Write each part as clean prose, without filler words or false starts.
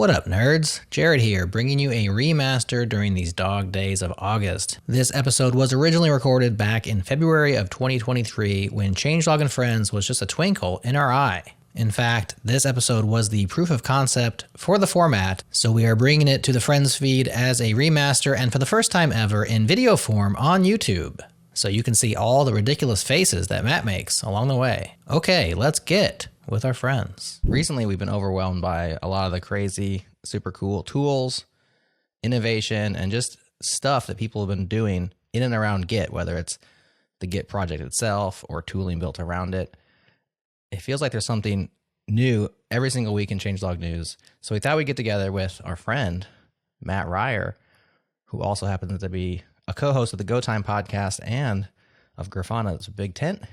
What up, nerds? Jerod here, bringing you a remaster during these dog days of August. This episode was originally recorded back in February of 2023 when Changelog Friends was just a twinkle in our eye. In fact, this episode was the proof of concept for the format, so we are bringing it to the Friends feed as a remaster and for the first time ever in video form on YouTube. So you can see all the ridiculous faces that Matt makes along the way. Okay, let's get with our friends. Recently, we've been overwhelmed by a lot of the crazy, super cool tools, innovation, and just stuff that people have been doing in and around Git, whether it's the Git project itself or tooling built around it. It feels like there's something new every single week in Changelog News. So we thought we'd get together with our friend, Mat Ryer, who also happens to be a co-host of the Go Time podcast and of Grafana's Big Tent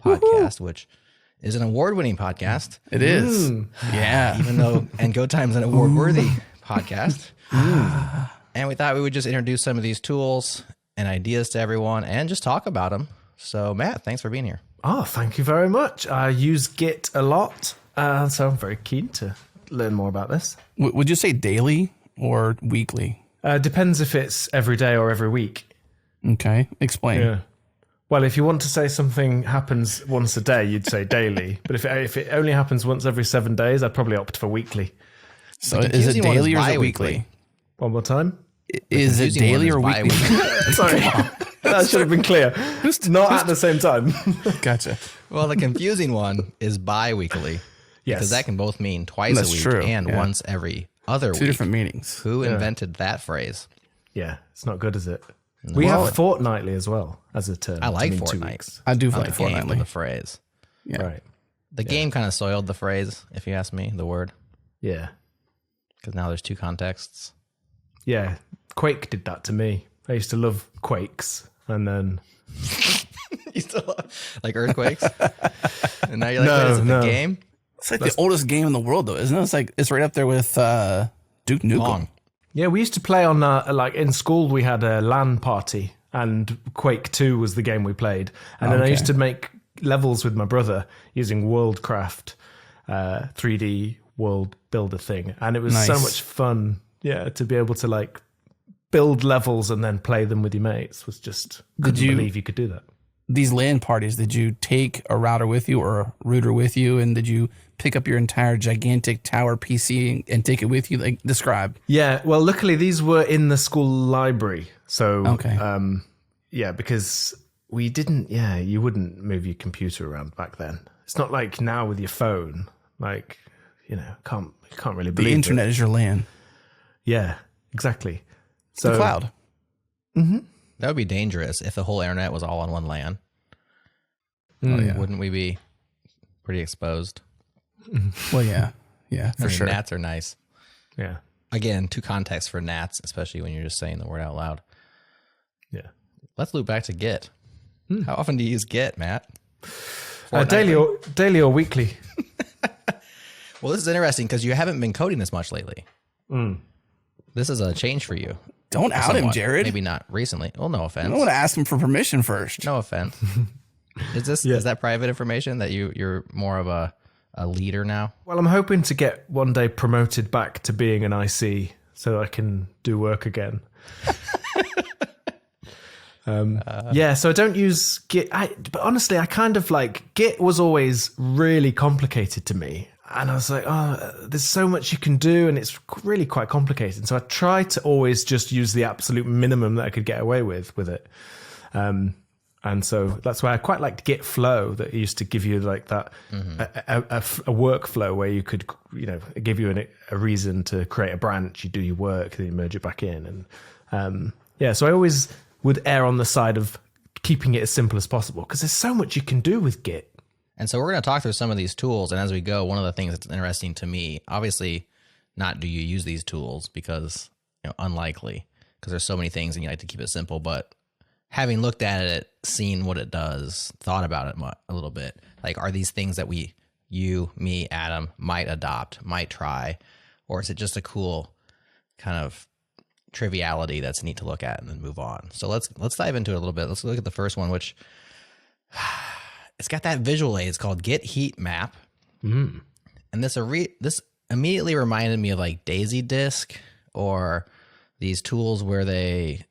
podcast, which is an award-winning podcast. It is. Yeah. Even though, and Go Time's an award-worthy podcast. And we thought we would just introduce some of these tools and ideas to everyone and just talk about them. So Matt, thanks for being here. Oh, thank you very much. I use Git a lot, so I'm very keen to learn more about this. Would you say daily or weekly? Depends if it's every day or every week. Okay, explain. Yeah. Well, if you want to say something happens once a day, you'd say daily. But if it only happens once every 7 days, I'd probably opt for weekly. So is it daily or is it weekly? One more time. Is it daily or weekly? Sorry. That should have been clear. Not at the same time. Gotcha. Well, the confusing one is bi-weekly. Yes. Because that can both mean twice a week true. and once every other week. Two different meanings. Who invented that phrase? Yeah, it's not good, is it? We have fortnightly as well as a term. I like to mean 2 fortnight. weeks. I do Not like the game, but fortnightly. the phrase. Yeah. Right. The game kind of soiled the phrase, if you ask me, the word. Yeah. Because now there's two contexts. Yeah. Quake did that to me. I used to love Quakes, and then You still like earthquakes? And now you're like, wait, is it the game? It's like the oldest game in the world, though, isn't it? It's right up there with Duke Nukem. Long. yeah, we used to play on like in school. We had a LAN party, and Quake 2 was the game we played. And then I used to make levels with my brother using Worldcraft 3D world builder thing, and it was so Nice. much fun. Yeah, to be able to like build levels and then play them with your mates was just couldn't believe you could do that. These LAN parties, did you take a router with you or a router with you? And did you pick up your entire gigantic tower PC and take it with you? Like, describe. Yeah, well, luckily these were in the school library. So, Okay. yeah, because we didn't, you wouldn't move your computer around back then. It's not like now with your phone. Like, can't really believe The internet is your LAN. Yeah, exactly. The cloud. That would be dangerous if the whole internet was all on one LAN. Wouldn't we be pretty exposed? Well, yeah. Yeah, for I mean, sure. gnats are nice. Yeah, Again, two contexts for gnats, especially when you're just saying the word out loud. yeah. Let's loop back to Git. How often do you use Git, Matt? Daily or weekly. Well, this is interesting because you haven't been coding this much lately. This is a change for you. Don't out him, Somewhat. Jerod. Maybe not recently. Well, no offense. I want to ask him for permission first. No offense. Is that private information that you're more of a leader now? Well, I'm hoping to get one day promoted back to being an IC so I can do work again. Yeah, so I don't use Git. But honestly, I kind of like Git was always really complicated to me. And I was like, there's so much you can do, and it's really quite complicated. So I try to always just use the absolute minimum that I could get away with it. And so that's why I quite liked Git Flow, that used to give you like that a workflow where you could, give you a reason to create a branch. You do your work, then you merge it back in, and so I always would err on the side of keeping it as simple as possible because there's so much you can do with Git. And so we're going to talk through some of these tools. And as we go, one of the things that's interesting to me, obviously, not do you use these tools because, unlikely, because there's so many things and you like to keep it simple. But having looked at it, seen what it does, thought about it a little bit, like, are these things that you, me, Adam, might adopt, might try, or is it just a cool kind of triviality that's neat to look at and then move on? So let's dive into it a little bit. Let's look at the first one, which it's got that visual aid. It's called Git-Heat-Map. And this immediately reminded me of like Daisy Disk or these tools where they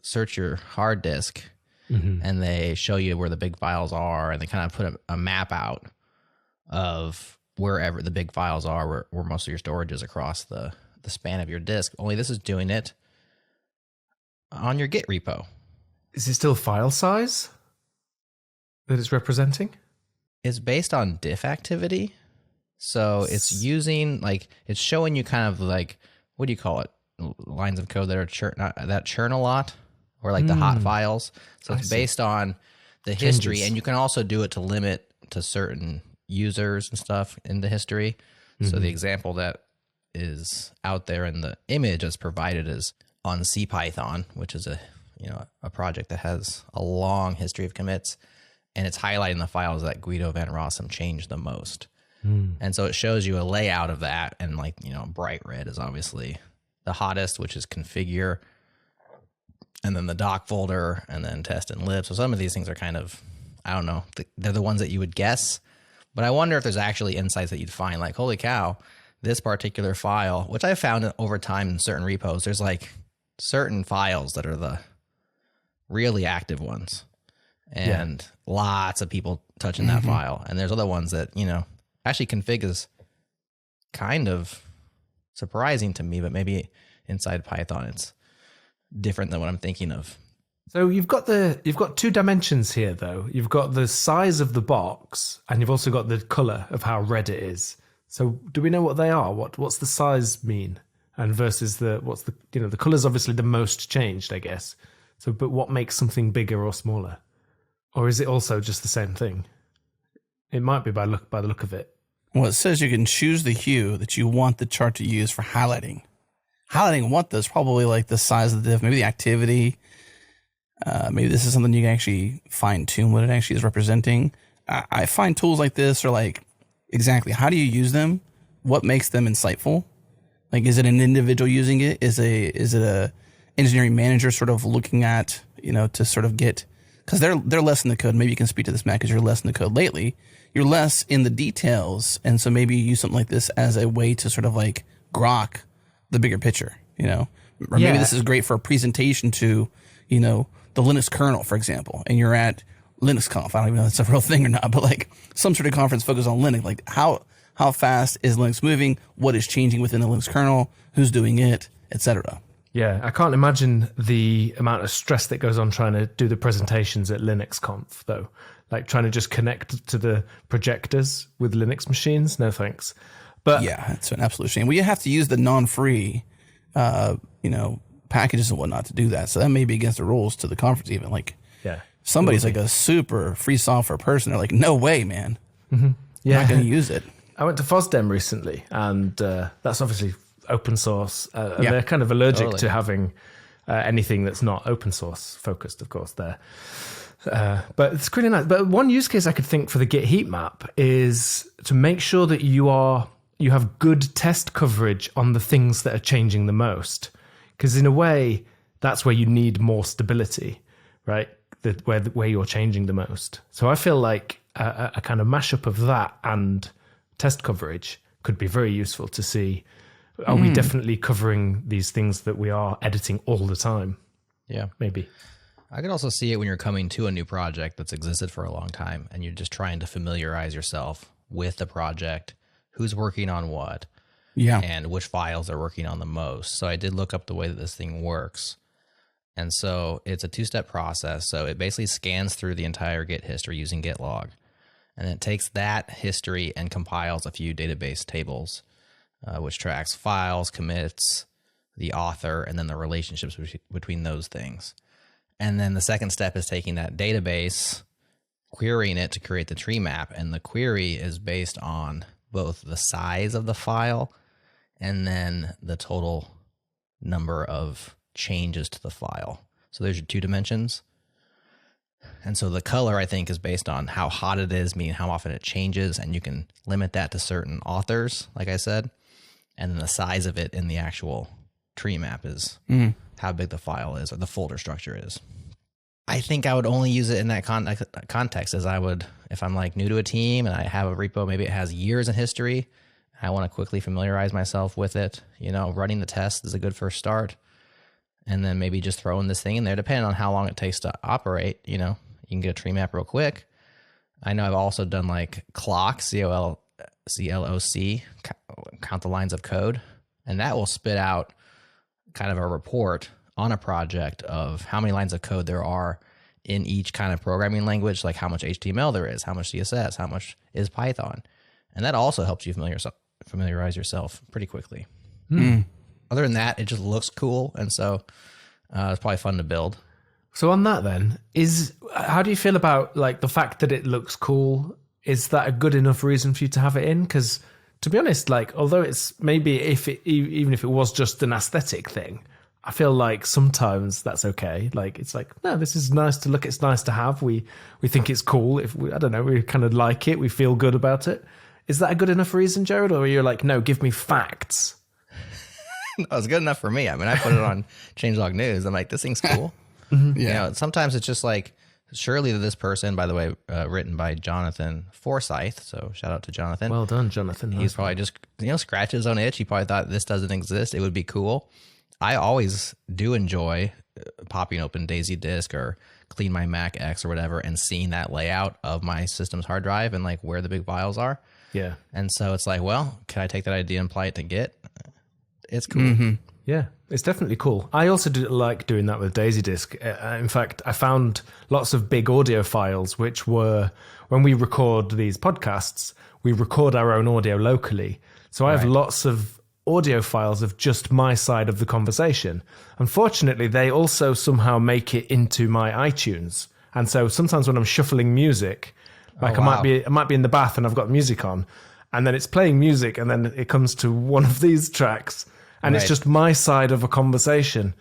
search your hard disk and they show you where the big files are, and they kind of put a map out of wherever the big files are, where most of your storage is across the span of your disk. Only this is doing it on your Git repo. Is it still file size that it's representing? It's based on diff activity. So it's using, like, it's showing you kind of like, what do you call it? Lines of code that are churn a lot, or like the hot files. So it's based on the history, and you can also do it to limit to certain users and stuff in the history. So the example that is out there in the image as provided is on CPython, which is a project that has a long history of commits, and it's highlighting the files that Guido van Rossum changed the most. And so it shows you a layout of that, and like, bright red is obviously the hottest, which is configure, and then the doc folder, and then test and lib. So some of these things are kind of, I don't know, they're the ones that you would guess, but I wonder if there's actually insights that you'd find, like, holy cow, this particular file, which I found over time in certain repos, there's like certain files that are the really active ones, and lots of people touching that file. And there's other ones that, actually config is kind of surprising to me, but maybe inside Python it's different than what I'm thinking of. So you've got two dimensions here, though. You've got the size of the box, and you've also got the color of how red it is. So do we know what they are? What's the size mean? And versus the color's obviously the most changed, I guess. So, but what makes something bigger or smaller? Or is it also just the same thing? It might be by the look of it. Well, it says you can choose the hue that you want the chart to use for highlighting. Highlighting what is probably like the size of the diff, maybe the activity. Maybe this is something you can actually fine tune what it actually is representing. I find tools like this are like, exactly, how do you use them? What makes them insightful? Like, is it an individual using it? Is it a engineering manager sort of looking at, to sort of get, because they're less in the code. Maybe you can speak to this, Matt, because you're less in the code lately. You're less in the details, and so maybe you use something like this as a way to sort of like grok the bigger picture, or maybe this is great for a presentation to, the Linux kernel, for example, and you're at LinuxConf. I don't even know if that's a real thing or not, but like some sort of conference focused on Linux, like how fast is Linux moving, what is changing within the Linux kernel, who's doing it, etc. Yeah, I can't imagine the amount of stress that goes on trying to do the presentations at LinuxConf, though. Like trying to just connect to the projectors with Linux machines. No thanks. But yeah, it's an absolute shame. Well, you have to use the non-free, packages and whatnot to do that. So that may be against the rules to the conference even. Like, somebody's like a super free software person. They're like, no way, man. I'm not going to use it. I went to FOSDEM recently, and that's obviously open source. And they're kind of allergic to having anything that's not open source focused, of course, there. But it's pretty nice. But one use case I could think for the Git-Heat-Map is to make sure that you have good test coverage on the things that are changing the most. Because in a way, that's where you need more stability, right? Where you're changing the most. So I feel like a kind of mashup of that and test coverage could be very useful to see, are we definitely covering these things that we are editing all the time? Yeah. Maybe. I could also see it when you're coming to a new project that's existed for a long time, and you're just trying to familiarize yourself with the project, who's working on what, and which files they're working on the most. So I did look up the way that this thing works. And so it's a two-step process. So it basically scans through the entire Git history using Git log. And it takes that history and compiles a few database tables, which tracks files, commits, the author, and then the relationships between those things. And then the second step is taking that database, querying it to create the tree map. And the query is based on both the size of the file and then the total number of changes to the file. So there's your two dimensions. And so the color, I think, is based on how hot it is, meaning how often it changes. And you can limit that to certain authors, like I said. And then the size of it in the actual tree map is how big the file is or the folder structure is. I think I would only use it in that context as I would, if I'm like new to a team and I have a repo, maybe it has years in history I want to quickly familiarize myself with it. Running the test is a good first start. And then maybe just throwing this thing in there, depending on how long it takes to operate. You can get a tree map real quick. I know I've also done like clock, CLOC, count the lines of code. And that will spit out kind of a report on a project of how many lines of code there are in each kind of programming language, like how much HTML there is, how much CSS, how much is Python. And that also helps you familiarize yourself pretty quickly. Other than that, it just looks cool, and so it's probably fun to build. So on that then, how do you feel about like the fact that it looks cool? Is that a good enough reason for you to have it in? Because to be honest, like although it's maybe even if it was just an aesthetic thing, I feel like sometimes that's okay. Like it's like, no, this is nice to look. It's nice to have. We think it's cool. I don't know, we kind of like it. We feel good about it. Is that a good enough reason, Jerod? Or you're like, no, give me facts. It was good enough for me. I mean, I put it on Changelog News. I'm like, this thing's cool. Yeah. Sometimes it's just like, surely this person, by the way, written by Jonathan Forsyth. So shout out to Jonathan. Well done, Jonathan. He's probably just, scratched his own itch. He probably thought this doesn't exist. It would be cool. I always do enjoy popping open Daisy Disk or Clean My Mac X or whatever and seeing that layout of my system's hard drive and like where the big files are. Yeah. And so it's like, well, can I take that idea and apply it to Git? It's cool. Yeah, it's definitely cool. I also like doing that with Daisy Disk. In fact, I found lots of big audio files, which were, when we record these podcasts, we record our own audio locally. So I have lots of audio files of just my side of the conversation. Unfortunately, they also somehow make it into my iTunes. And so sometimes when I'm shuffling music, like I might be in the bath and I've got music on, and then it's playing music, and then it comes to one of these tracks, and it's just my side of a conversation,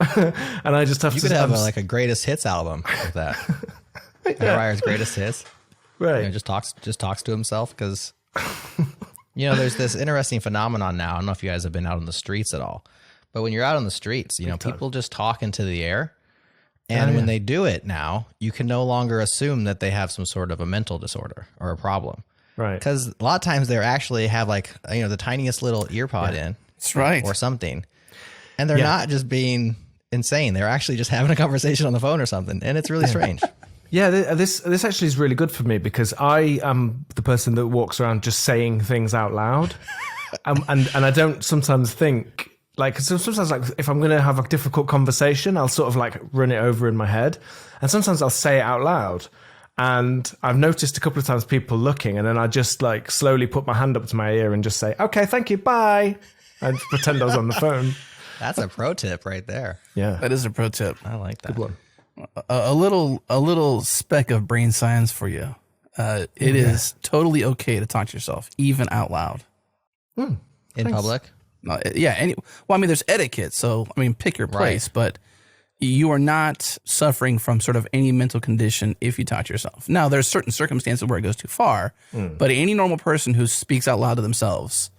and I just have you to. You could have a greatest hits album with that. Mat Ryer's greatest hits, right? Just talks to himself because there's this interesting phenomenon now. I don't know if you guys have been out on the streets at all, but when you're out on the streets, people just talk into the air. And when they do it now, you can no longer assume that they have some sort of a mental disorder or a problem. Right. Because a lot of times they actually have the tiniest little ear pod in. That's right. Or something. And they're not just being insane. They're actually just having a conversation on the phone or something. And it's really strange. Yeah, this actually is really good for me because I am the person that walks around just saying things out loud. and I don't sometimes think... Like sometimes, like if I'm going to have a difficult conversation, I'll sort of like run it over in my head, and sometimes I'll say it out loud. And I've noticed a couple of times people looking, and then I just like slowly put my hand up to my ear and just say, "Okay, thank you, bye," and pretend I was on the phone. That's a pro tip right there. Yeah, that is a pro tip. I like that. Good one. A little speck of brain science for you. It is totally okay to talk to yourself, even out loud, in public. There's etiquette, so pick your place, but you are not suffering from sort of any mental condition if you talk to yourself. Now, there's certain circumstances where it goes too far, but any normal person who speaks out loud to themselves,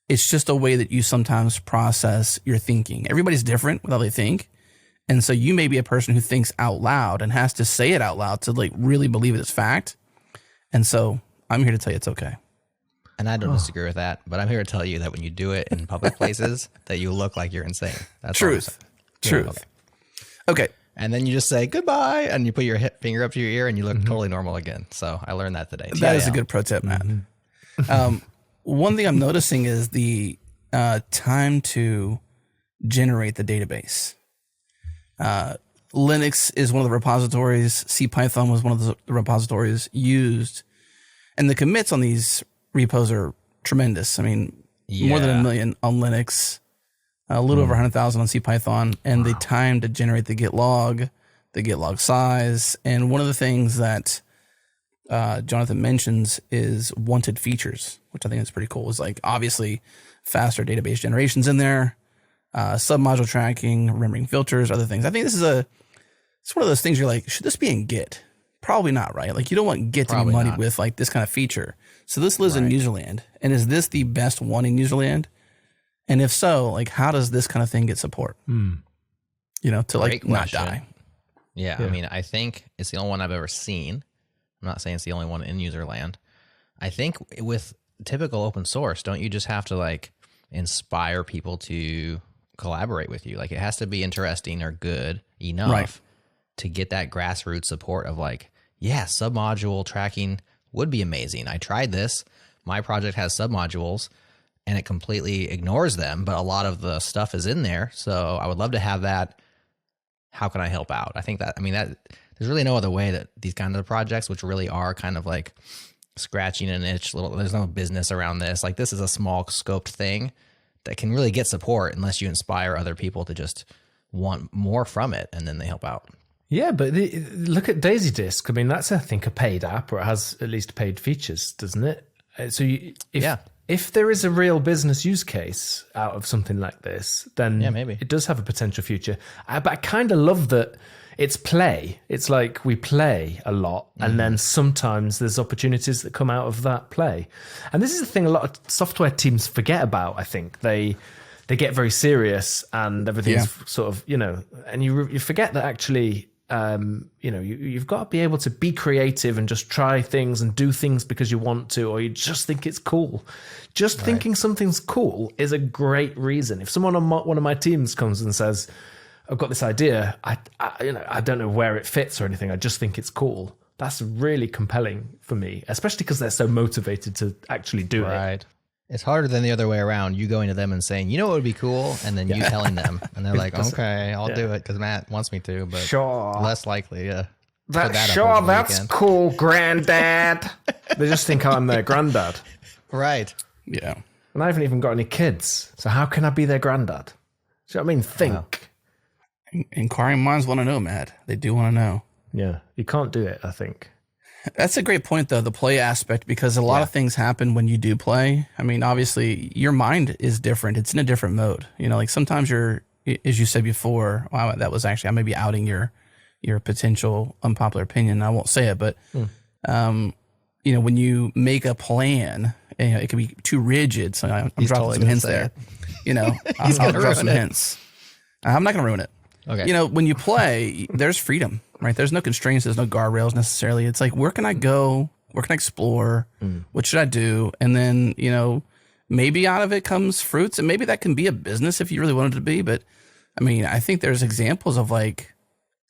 it's just a way that you sometimes process your thinking. Everybody's different with how they think, and so you may be a person who thinks out loud and has to say it out loud to like really believe it as fact, and so I'm here to tell you it's okay. And I don't disagree with that, but I'm here to tell you that when you do it in public places, that you look like you're insane. That's truth. Okay. And then you just say goodbye, and you put your finger up to your ear, and you look totally normal again. So I learned that today. That is a good pro tip, Matt. One thing I'm noticing is the time to generate the database. Linux is one of the repositories. CPython was one of the repositories used, and the commits on these repos are tremendous. More than 1 million on Linux, a little over 100,000 on CPython, and the time to generate the git log size. And one of the things that Jonathan mentions is wanted features, which I think is pretty cool. Is like obviously faster database generations in there, submodule tracking, remembering filters, other things. I think this is it's one of those things you're like, should this be in Git? Probably not, right? Like you don't want Git to be muddied with like this kind of feature. So this lives in userland. And is this the best one in userland? And if so, like how does this kind of thing get support? To like not die? Yeah, I think it's the only one I've ever seen. I'm not saying it's the only one in userland. I think with typical open source. Don't you just have to like inspire people to collaborate with you? Like it has to be interesting or good enough to get that grassroots support of like, yeah, submodule tracking would be amazing. I tried this. My project has submodules and it completely ignores them, but a lot of the stuff is in there. So I would love to have that. How can I help out? I think that, I mean, that there's really no other way that these kind of projects, which really are kind of like scratching an itch, there's no business around this. Like this is a small scoped thing that can really get support unless you inspire other people to just want more from it and then they help out. Yeah, but look at Daisy Disk. I mean, that's, I think, a paid app, or it has at least paid features, doesn't it? So if there is a real business use case out of something like this, then maybe it does have a potential future. But I kind of love that it's play. It's like we play a lot, and then sometimes there's opportunities that come out of that play. And this is the thing a lot of software teams forget about, I think. They get very serious and everything's sort of, and you forget that actually... you've got to be able to be creative and just try things and do things because you want to, or you just think it's cool. Just thinking something's cool is a great reason. If someone on one of my teams comes and says, I've got this idea, I don't know where it fits or anything, I just think it's cool. That's really compelling for me, especially because they're so motivated to actually do it. Right. It's harder than the other way around. You going to them and saying, you know what would be cool? And then you telling them. And they're like, okay, I'll do it because Matt wants me to. But less likely, that's cool, granddad. They just think I'm their granddad. Right. Yeah. And I haven't even got any kids. So how can I be their granddad? So I mean, think. Inquiring minds want to know, Matt. They do want to know. Yeah. You can't do it, I think. That's a great point, though, the play aspect, because a lot of things happen when you do play. I mean, obviously, your mind is different. It's in a different mode. Like sometimes you're, as you said before, wow, that was actually, I may be outing your potential unpopular opinion. I won't say it, but, when you make a plan, it can be too rigid. So I'm dropping some hints there. I'll drop some hints. I'm not going to ruin it. Okay. When you play, there's freedom, right? There's no constraints. There's no guardrails necessarily. It's like, where can I go? Where can I explore? What should I do? And then, maybe out of it comes fruits, and maybe that can be a business if you really want it to be. But I mean, I think there's examples of like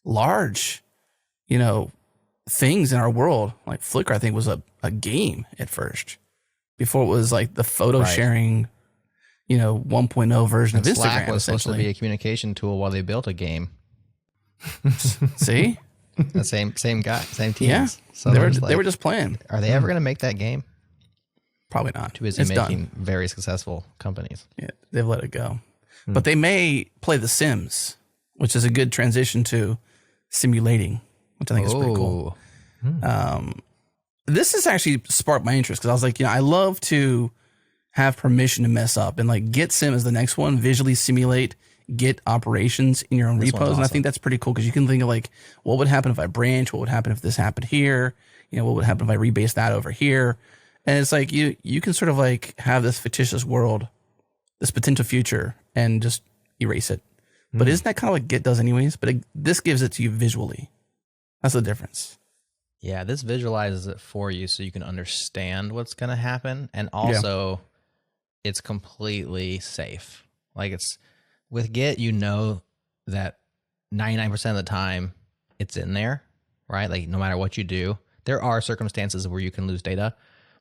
large, things in our world. Like Flickr, I think was a game at first before it was like the photo sharing 1.0 version of Instagram. Slack was supposed to be a communication tool while they built a game. See? The same guy, same teams. Yeah. So they were just playing. Are they ever going to make that game? Probably not. Too busy making very successful companies. Yeah, they've let it go. But they may play The Sims, which is a good transition to simulating, which I think is pretty cool. This has actually sparked my interest because I was like, I love to have permission to mess up. And like Git-Sim is the next one, visually simulate Git operations in your own repos. Awesome. And I think that's pretty cool because you can think of like, what would happen if I branch? What would happen if this happened here? What would happen if I rebase that over here? And it's like you can sort of like have this fictitious world, this potential future, and just erase it. But isn't that kind of what Git does anyways? But this gives it to you visually. That's the difference. Yeah, this visualizes it for you so you can understand what's going to happen. And also, it's completely safe. Like it's with Git, that 99% of the time it's in there, right? Like no matter what you do, there are circumstances where you can lose data,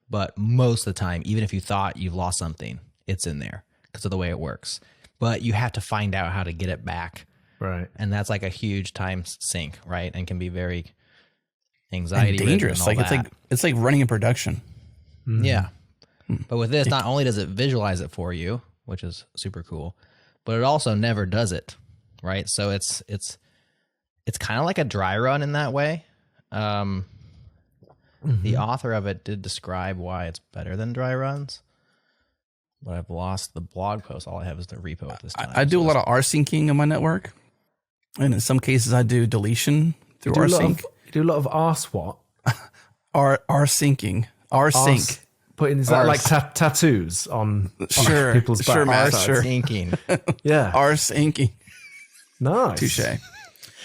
but most of the time, even if you thought you've lost something, it's in there because of the way it works. But you have to find out how to get it back. Right. And that's like a huge time sink, right? And can be very anxiety and dangerous. And it's like running a production. Yeah. But with this, not only does it visualize it for you, which is super cool, but it also never does it, right? So it's kind of like a dry run in that way. The author of it did describe why it's better than dry runs, but I've lost the blog post. All I have is the repo at this time. I do a lot of rsync on my network, and in some cases I do deletion through rsync. You do a lot of rswhat? Rsync. Rsync. Putting is that like tattoos on people's back? Sure, Matt. Syncing. Yeah. Rsyncing. Nice. Touche. Is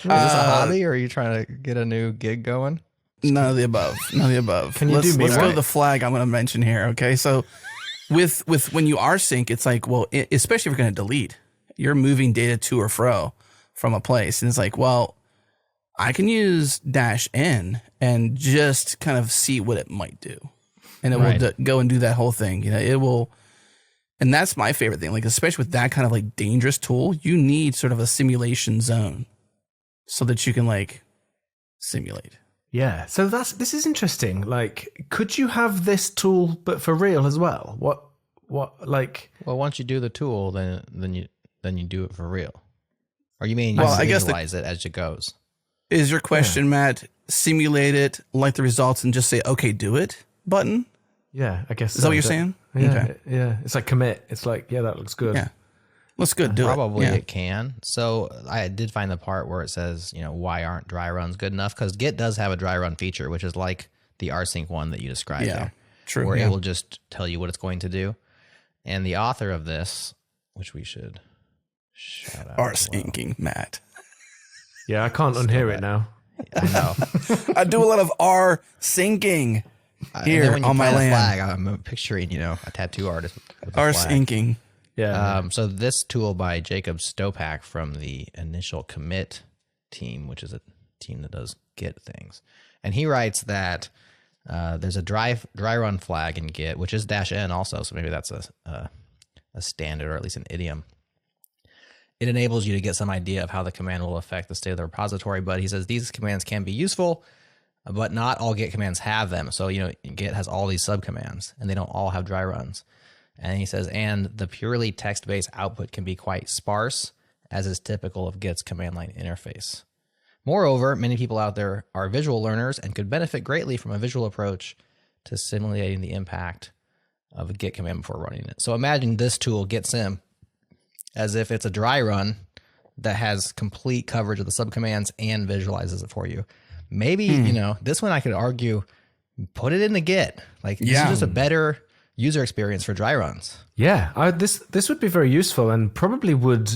this a hobby, or are you trying to get a new gig going? None of the above. None of the above. Can you do me let's go right? to the flag I'm going to mention here. Okay, so with when you rsync, it's like, well, especially if you're going to delete, you're moving data to or fro from a place, and it's like, well, I can use -n and just kind of see what it might do, and it will go and do that whole thing. You know, it will, and that's my favorite thing. Like, especially with that kind of like dangerous tool, you need sort of a simulation zone so that you can like simulate. Yeah. So this is interesting. Like, could you have this tool but for real as well? What like? Well, once you do the tool, then you do it for real. Or you mean Well, you I guess visualize it as it goes? Is your question, Matt, simulate it, like the results, and just say, okay, do it button? Yeah, I guess. Is that what you're saying? Yeah, Okay. yeah. It's like commit. It's like, yeah, that looks good. Yeah. Looks good. Do Probably it. it can. So I did find the part where it says, why aren't dry runs good enough? Because Git does have a dry run feature, which is like the rsync one that you described there. True. Where it will just tell you what it's going to do. And the author of this, which we should shout out. Rsyncing, Matt. Yeah, I can't unhear it now. I know. I do a lot of R-syncing here when you on my plant a land. flag, I'm picturing, a tattoo artist with a flag. R-syncing. Yeah. So this tool by Jacob Stopak from the Initial Commit team, which is a team that does Git things, and he writes that there's a dry run flag in Git, which is -n also, so maybe that's a standard or at least an idiom. It enables you to get some idea of how the command will affect the state of the repository, but he says these commands can be useful, but not all Git commands have them. So, Git has all these subcommands, and they don't all have dry runs. And he says, and the purely text-based output can be quite sparse, as is typical of Git's command line interface. Moreover, many people out there are visual learners and could benefit greatly from a visual approach to simulating the impact of a Git command before running it. So imagine this tool, Git-Sim, as if it's a dry run that has complete coverage of the subcommands and visualizes it for you. Maybe, this one I could argue, put it into Git. Like, this is just a better user experience for dry runs. Yeah, this would be very useful and probably would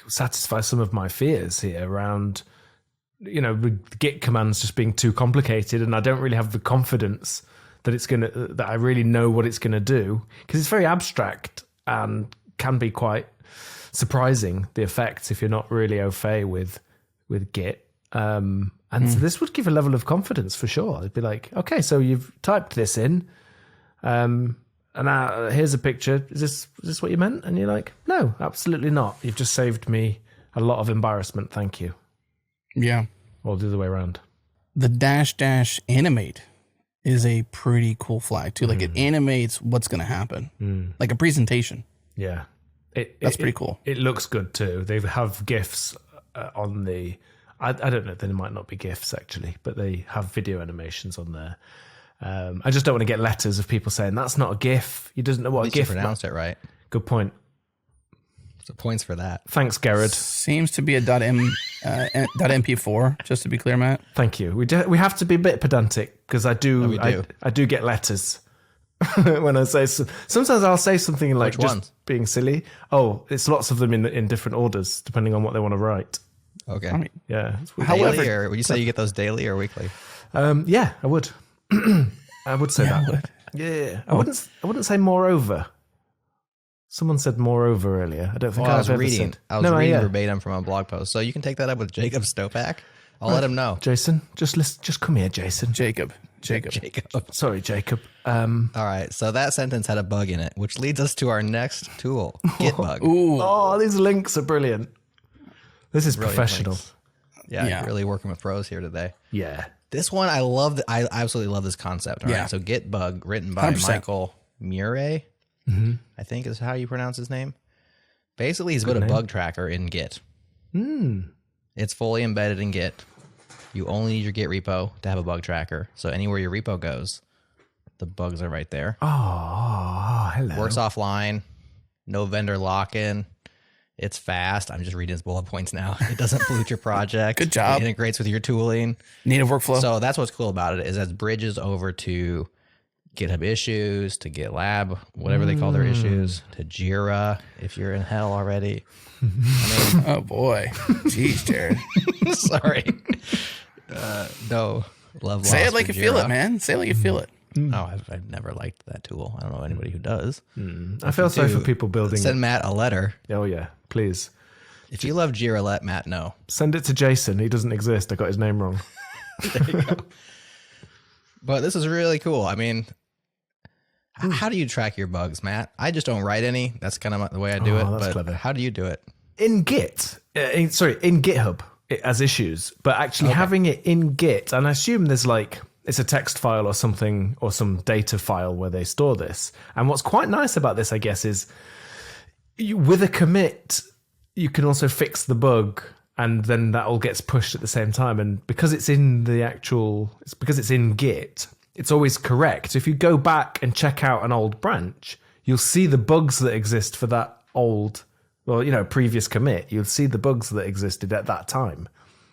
satisfy some of my fears here around, with Git commands just being too complicated, and I don't really have the confidence that I really know what it's gonna do, because it's very abstract and can be quite surprising, the effects, if you're not really au fait with Git. So this would give a level of confidence for sure. It'd be like, okay, so you've typed this in, and now here's a picture. Is this what you meant? And you're like, no, absolutely not. You've just saved me a lot of embarrassment. Thank you. Yeah. Or the other way around. The -- animate is a pretty cool flag too. Like, it animates what's going to happen, like a presentation. Yeah. That's pretty cool. It looks good too. They have GIFs on the... I don't know, they might not be GIFs actually, but they have video animations on there. I just don't want to get letters of people saying, that's not a GIF. He doesn't know what a GIF... You pronounced it right. Good point. So points for that. Thanks, Jerod. Seems to be a .mp4, just to be clear, Matt. Thank you. We have to be a bit pedantic, because I do get letters when I say sometimes I'll say something like Which just ones? being silly. Oh, it's lots of them in different orders depending on what they want to write. Okay. I mean, Yeah. It's weird. Daily, or would you say you get those daily or weekly? Yeah, I would. I would say that. Yeah. I wouldn't say moreover. Someone said moreover earlier. I don't think Well, I've ever said. I was reading verbatim from a blog post, so you can take that up with Jacob Stopak. I'll let him know. Jason, just come here, Jason. Jacob. Sorry, Jacob. All right, so that sentence had a bug in it, which leads us to our next tool, git-bug. Ooh. Oh, these links are brilliant. This is professional. Links. Yeah, really working with pros here today. Yeah. This one, I absolutely love this concept. All right, so git-bug, written by 100%. Michael Murray, I think is how you pronounce his name. Basically, he's put a bug tracker in Git. It's fully embedded in Git. You only need your Git repo to have a bug tracker. So anywhere your repo goes, the bugs are right there. Oh, hello. Works offline. No vendor lock-in. It's fast. I'm just reading his bullet points now. It doesn't pollute your project. Good job. It integrates with your tooling. Native workflow. So that's what's cool about it, is it bridges over to GitHub issues, to GitLab, whatever they call their issues, to Jira, if you're in hell already. Oh boy. Jeez, Jerod. Sorry. No. Love Say lost it like for you feel Jira. it, man. Say it like you feel it. Oh, I've never liked that tool. I don't know anybody who does. I feel sorry for people building Send it. Matt a letter. Oh, yeah. Please. If you love Jira, let Matt know. Send it to Jason. He doesn't exist. I got his name wrong. But this is really cool. I mean, how do you track your bugs, Matt? I just don't write any. That's kind of the way I do it. That's But clever. how do you do it? In Git, in GitHub as issues, but actually having it in Git, and I assume there's like, it's a text file or something, or some data file where they store this. And what's quite nice about this, I guess, is with a commit, you can also fix the bug, and then that all gets pushed at the same time. And because it's in because it's in Git, it's always correct. So if you go back and check out an old branch, you'll see the bugs that exist for that old, previous commit. You'll see the bugs that existed at that time.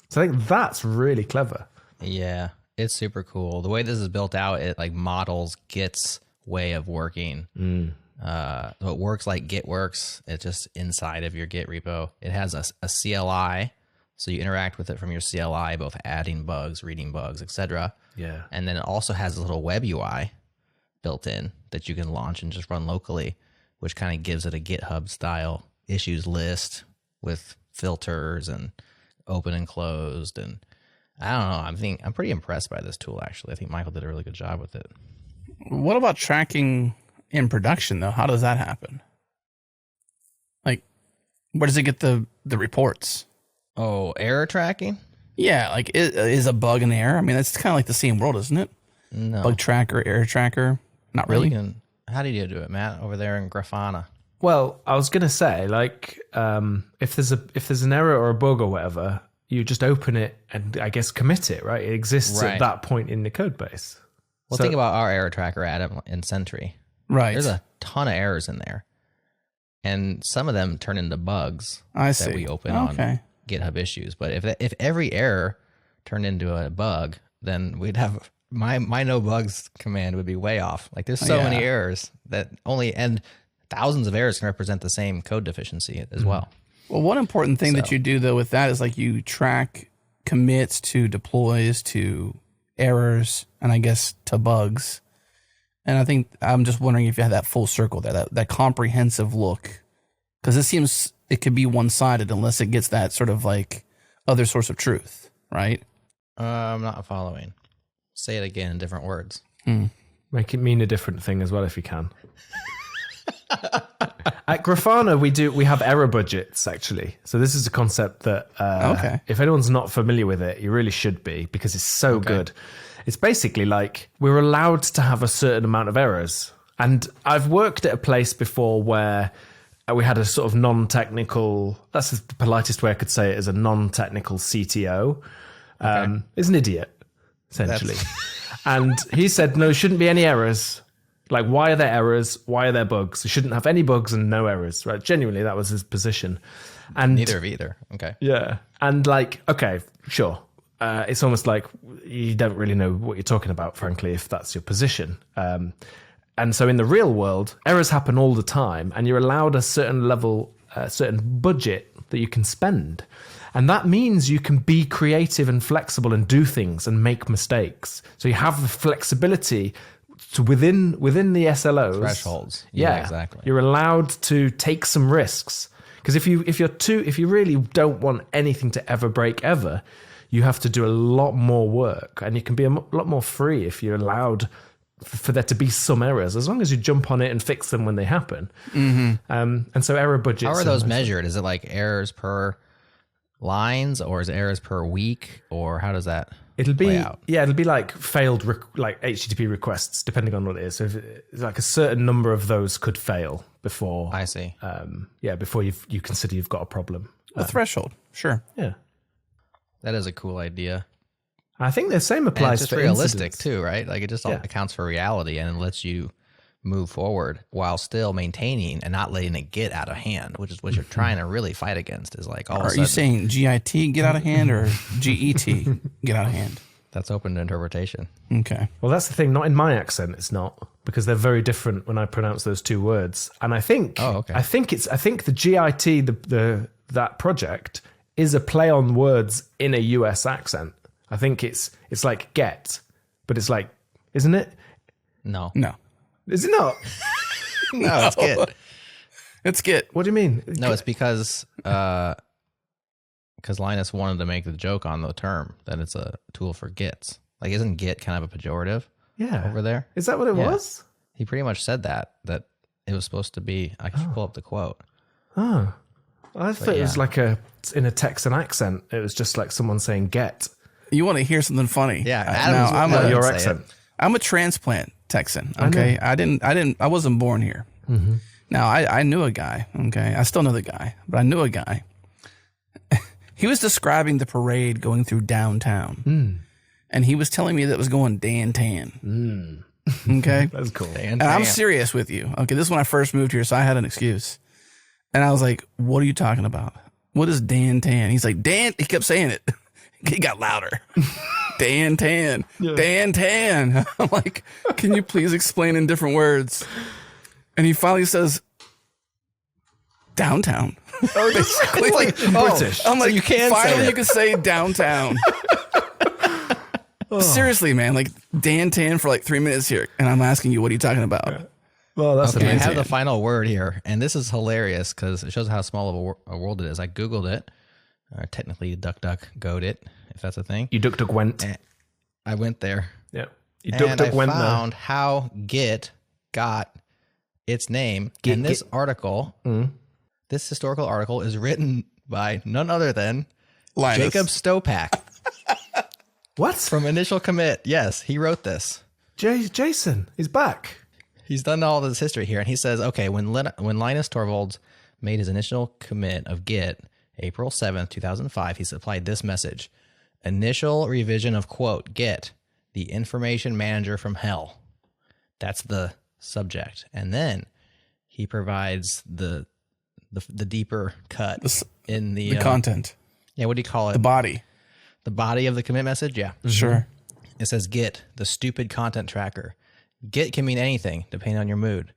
So I think that's really clever. Yeah, it's super cool. The way this is built out, it like models Git's way of working. So it works like Git works. It's just inside of your Git repo. It has a CLI, so you interact with it from your CLI, both adding bugs, reading bugs, etc. Yeah. And then it also has a little web UI built in that you can launch and just run locally, which kind of gives it a GitHub style issues list with filters and open and closed. And I don't know. I'm pretty impressed by this tool, actually. I think Michael did a really good job with it. What about tracking in production, though? How does that happen? Like, where does it get the reports? Oh, error tracking? Yeah, like, is a bug an error? I mean, that's kind of like the same world, isn't it? No. Bug tracker, error tracker? Not really? How do you do it, Matt, over there in Grafana? Well, I was going to say, like, if there's an error or a bug or whatever, you just open it and I guess commit it, right? It exists at that point in the code base. Well, think about our error tracker Adam in Sentry. Right. There's a ton of errors in there. And some of them turn into bugs that we open on GitHub issues. But if every error turned into a bug, then we'd have my no bugs command would be way off. Like there's so many errors and thousands of errors can represent the same code deficiency as well. Well, one important thing that you do though with that is like you track commits to deploys to errors and I guess to bugs. And I think I'm just wondering if you had that full circle there, that comprehensive look, because it seems it could be one-sided unless it gets that sort of like other source of truth, right? Mm. I'm not following. Say it again in different words. Make it mean a different thing as well if you can. At Grafana, we have error budgets actually. So this is a concept that if anyone's not familiar with it, you really should be because it's so good. It's basically like we're allowed to have a certain amount of errors. And I've worked at a place before where we had a sort of non-technical, that's the politest way I could say it, is a non-technical CTO. Is an idiot, essentially. And he said, no, there shouldn't be any errors. Like, why are there errors? Why are there bugs? You shouldn't have any bugs and no errors, right? Genuinely, that was his position. And Neither of either. Okay. Yeah. And like, okay, sure. It's almost like you don't really know what you're talking about, frankly, if that's your position. And so in the real world, errors happen all the time, and you're allowed a certain level, a certain budget that you can spend. And that means you can be creative and flexible and do things and make mistakes. So you have the flexibility to within the SLOs. Thresholds. Yeah, exactly. You're allowed to take some risks. Because if you really don't want anything to ever break ever, you have to do a lot more work, and you can be a lot more free if you're allowed for there to be some errors, as long as you jump on it and fix them when they happen. And so error budgets. How are those measured? Is it like errors per lines, or is it errors per week, or how does that play out? Yeah, it'll be like failed like HTTP requests, depending on what it is. So if it's like a certain number of those could fail before. I see. Before you consider you've got a problem. A threshold, sure. Yeah. That is a cool idea. I think the same And applies it's for just realistic incidents. too, right? Like it just accounts for reality and lets you move forward while still maintaining and not letting it get out of hand, which is what you're trying to really fight against. Is like all of a Are sudden, you saying GIT get out of hand or GET get out of hand? that's open to interpretation. Okay. Well, that's the thing. Not in my accent, it's not, because they're very different when I pronounce those two words. And I think, I think the GIT, that project, is a play on words in a US accent. I think it's like get, but it's like, isn't it? No. Is it not? No, it's Git. It's Git. What do you mean? No, it's because Linus wanted to make the joke on the term that it's a tool for Gits. Like, isn't Git kind of a pejorative over there? Is that what it was? He pretty much said that it was supposed to be. I can pull up the quote. Oh. I thought it was like in a Texan accent. It was just like someone saying get. You want to hear something funny? Yeah, I'm your accent. I'm a transplant Texan. Okay, I wasn't born here. Mm-hmm. Now I knew a guy. Okay, I still know the guy, but I knew a guy. He was describing the parade going through downtown, and he was telling me that it was going Dan-tan. Okay, That's cool. and I'm serious with you. Okay, this is when I first moved here, so I had an excuse, and I was like, "What are you talking about? What is Dan-tan?" He's like, "Dan." He kept saying it. He got louder. Dan-tan. Dan-tan. I'm like, can you please explain in different words? And he finally says, downtown. Oh, basically like British. I'm like, you can say finally it. you can say downtown. Seriously, man, like Dan-tan for like 3 minutes here. And I'm asking you, what are you talking about? Well, that's Okay, I amazing. have the final word here, and this is hilarious because it shows how small of a world it is. I Googled it. Technically, DuckDuckGo'd it, if that's a thing. You duck went. I went there. Yeah. You And I went found how Git got its name. And this article, this historical article, is written by none other than Linus. Jacob Stopak What? from Initial Commit. Yes, he wrote this. Jason is back. He's done all this history here, and he says, okay, when Linus Torvalds made his initial commit of Git, April 7th, 2005, he supplied this message. Initial revision of quote, Git, the information manager from hell. That's the subject. And then he provides the deeper cut in the content. Yeah, what do you call it? The body. The body of the commit message? Yeah. Sure. It says Git, the stupid content tracker. Git can mean anything, depending on your mood.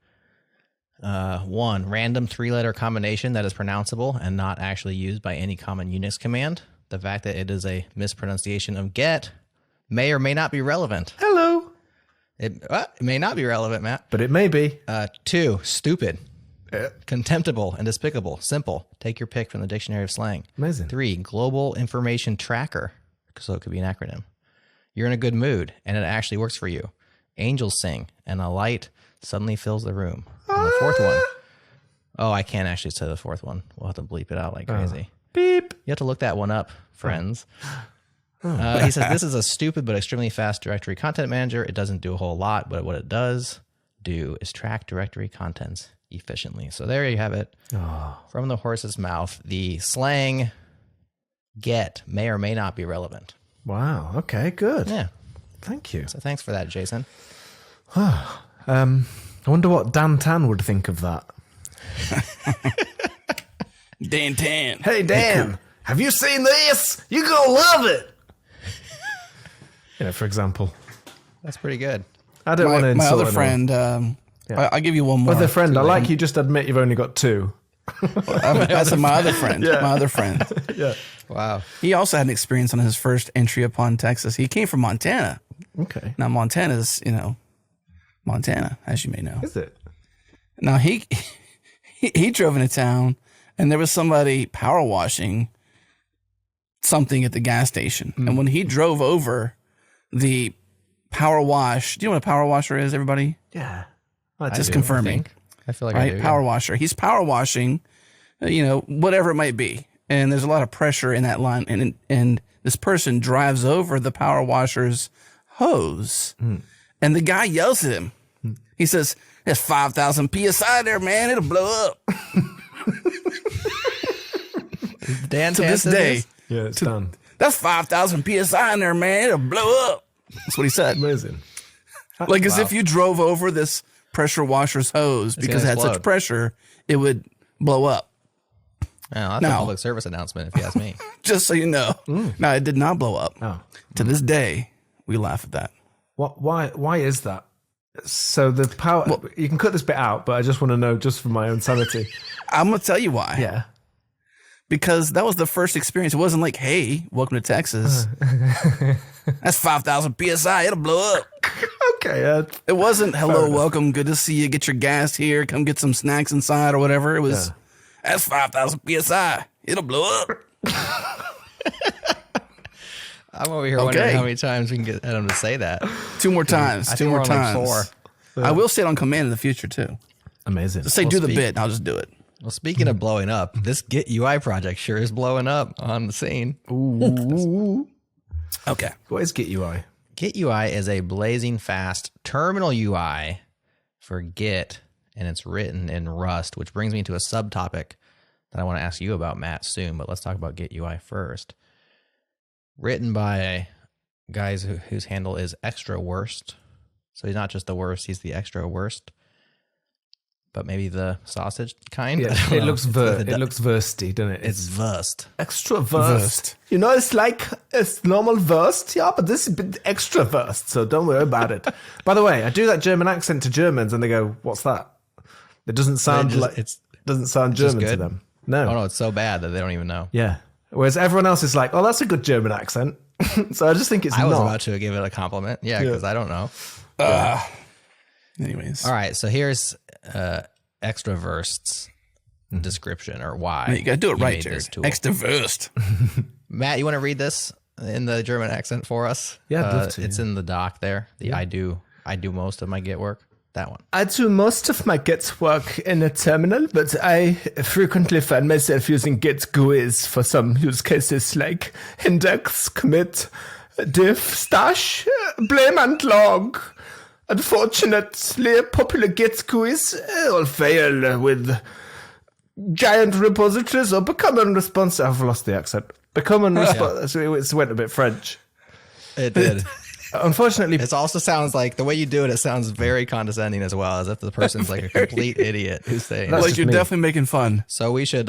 1, random 3-letter combination that is pronounceable and not actually used by any common Unix command. The fact that it is a mispronunciation of get may or may not be relevant. Hello. It may not be relevant, Matt. But it may be. 2, stupid, contemptible, and despicable. Simple. Take your pick from the dictionary of slang. Amazing. 3, global information tracker. So it could be an acronym. You're in a good mood, and it actually works for you. Angels sing, and a light suddenly fills the room. And the 4th one. Oh, I can't actually say the 4th one. We'll have to bleep it out like crazy. Beep. You have to look that one up, friends. He says, this is a stupid but extremely fast directory content manager. It doesn't do a whole lot, but what it does do is track directory contents efficiently. So there you have it. From the horse's mouth. The slang get may or may not be relevant. Wow. Okay, good. Yeah. Thank you. So thanks for that, Jason. I wonder what Dan Tan would think of that. Dan-tan. Hey, Dan, have you seen this? You're going to love it. For example. That's pretty good. I don't want to My insult other friend, I'll give you one more. Other friend, I like you just admit you've only got 2. That's my other friend. Yeah. My other friend. Yeah. Wow. He also had an experience on his first entry upon Texas. He came from Montana. Okay. Now, Montana's, Montana, as you may know. Is it? Now, he drove into town, and there was somebody power washing something at the gas station. And when he drove over the power wash, do you know what a power washer is, everybody? Yeah. Just confirming. I feel like Right? I do. Power washer. He's power washing, whatever it might be. And there's a lot of pressure in that line. And this person drives over the power washer's hose. And the guy yells at him. He says, there's 5,000 PSI there, man. It'll blow up. Dan To this Tan said day, this? Yeah, it's done. that's 5,000 PSI in there, man. It'll blow up. That's what he said. Amazing. Like as if you drove over this pressure washer's hose because it had explode. such pressure, it would blow up. Oh, that's a No. public service announcement, if you ask me. Just so you know. No, it did not blow up. Oh. To this day, we laugh at that. Why is that? So the power, you can cut this bit out, but I just want to know just for my own sanity. I'm going to tell you why. Yeah. because that was the first experience. It wasn't like, hey, welcome to Texas. That's 5,000 PSI. It'll blow up. Okay. It wasn't, hello, welcome. Good to see you. Get your gas here. Come get some snacks inside or whatever. It was, that's 5,000 PSI. It'll blow up. I'm over here wondering how many times we can get Adam to say that. 2 more times. 2 more times. Like 4. I will say it on command in the future, too. Amazing. Just say do the bit, and I'll just do it. Well, speaking of blowing up, this GitUI project sure is blowing up on the scene. Ooh. Okay. What is GitUI? GitUI is a blazing fast terminal UI for Git, and it's written in Rust, which brings me to a subtopic that I want to ask you about, Matt, soon. But let's talk about GitUI first. Written by guys whose handle is extra worst. So he's not just the worst, he's the extra worst. But maybe the sausage kind? Yeah, it looks versty, doesn't it? It's versed. Extra versed. You know, it's like it's normal versed, yeah, but this is a bit extra versed, so don't worry about it. By the way, I do that German accent to Germans and they go, what's that? It doesn't sound doesn't sound German to them. No. Oh no, it's so bad that they don't even know. Yeah. Whereas everyone else is like, oh, that's a good German accent. So I just think it's I was about to give it a compliment. Yeah, because I don't know. Anyways. All right, so here's extraversed's description or why. You got to do it right, Jerod. Extraversed. Matt, you want to read this in the German accent for us? Yeah, I'd love to. It's in the doc there. I do most of my Git work. That one. I do most of my Git work in a terminal, but I frequently find myself using Git GUIs for some use cases like index, commit, diff, stash, blame, and log. Unfortunately, popular Git GUIs all fail with giant repositories or become unresponsive. I've lost the accent. Become unresponsive. It went a bit French. It did. Unfortunately, it also sounds like the way you do it. It sounds very condescending as well, as if the person's like a complete idiot who's saying. Like you're definitely making fun. So we should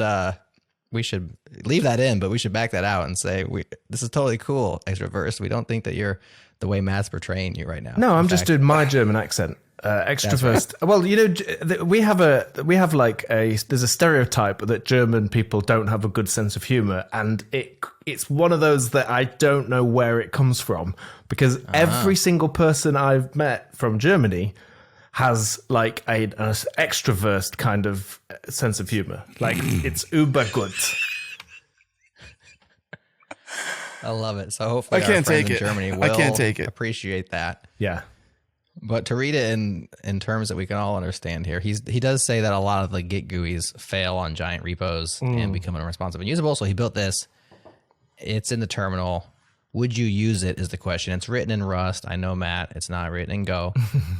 leave that in, but we should back that out and say this is totally cool, extraverse. We don't think that you're the way Matt's portraying you right now. No, I'm just doing my German accent. Extraverse. Right. Well, you know, there's a stereotype that German people don't have a good sense of humor, and it's one of those that I don't know where it comes from, because every single person I've met from Germany has like an extrovert kind of sense of humor. Like it's uber good. I love it. So hopefully our friends in Germany will appreciate that. Yeah. But to read it in terms that we can all understand here, he does say that a lot of the Git GUIs fail on giant repos and become unresponsive and usable. So he built this. It's in the terminal. Would you use it is the question. It's written in Rust. I know, Matt, it's not written in Go.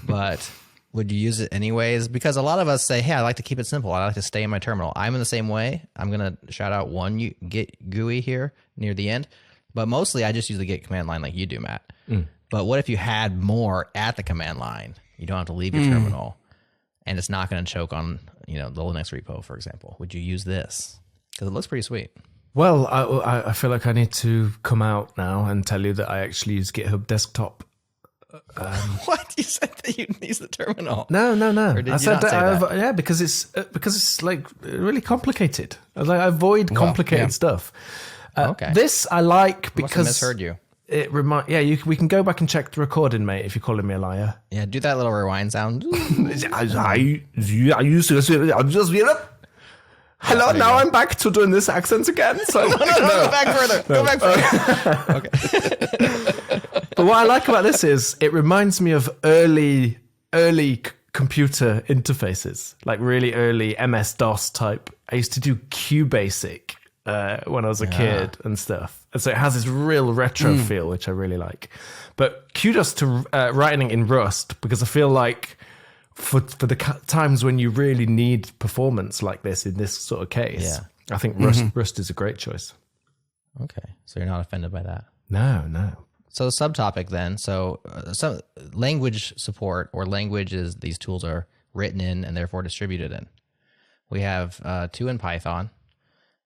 But would you use it anyways? Because a lot of us say, hey, I like to keep it simple. I like to stay in my terminal. I'm in the same way. I'm going to shout out one Git GUI here near the end. But mostly I just use the Git command line like you do, Matt. But what if you had more at the command line? You don't have to leave your terminal, and it's not going to choke on the Linux repo, for example. Would you use this? Because it looks pretty sweet. Well, I feel like I need to come out now and tell you that I actually use GitHub Desktop. What? You said that you use the terminal? No. Or did you not say that? Yeah, because it's like really complicated. I avoid complicated stuff. Okay. This I like because I must have misheard you. We can go back and check the recording, mate, if you're calling me a liar. Yeah, do that little rewind sound. I used to. I'm just hello, now I'm back to doing this accent again. So no, go back further. Go back further. Okay. But what I like about this is it reminds me of early computer interfaces, like really early MS-DOS type. I used to do QBasic when I was a kid and stuff. And so it has this real retro feel, which I really like. But kudos to writing in Rust, because I feel like for the times when you really need performance like this in this sort of case, I think Rust is a great choice. Okay, so you're not offended by that? No. So subtopic then. So some language support, or languages these tools are written in and therefore distributed in. We have 2 in Python.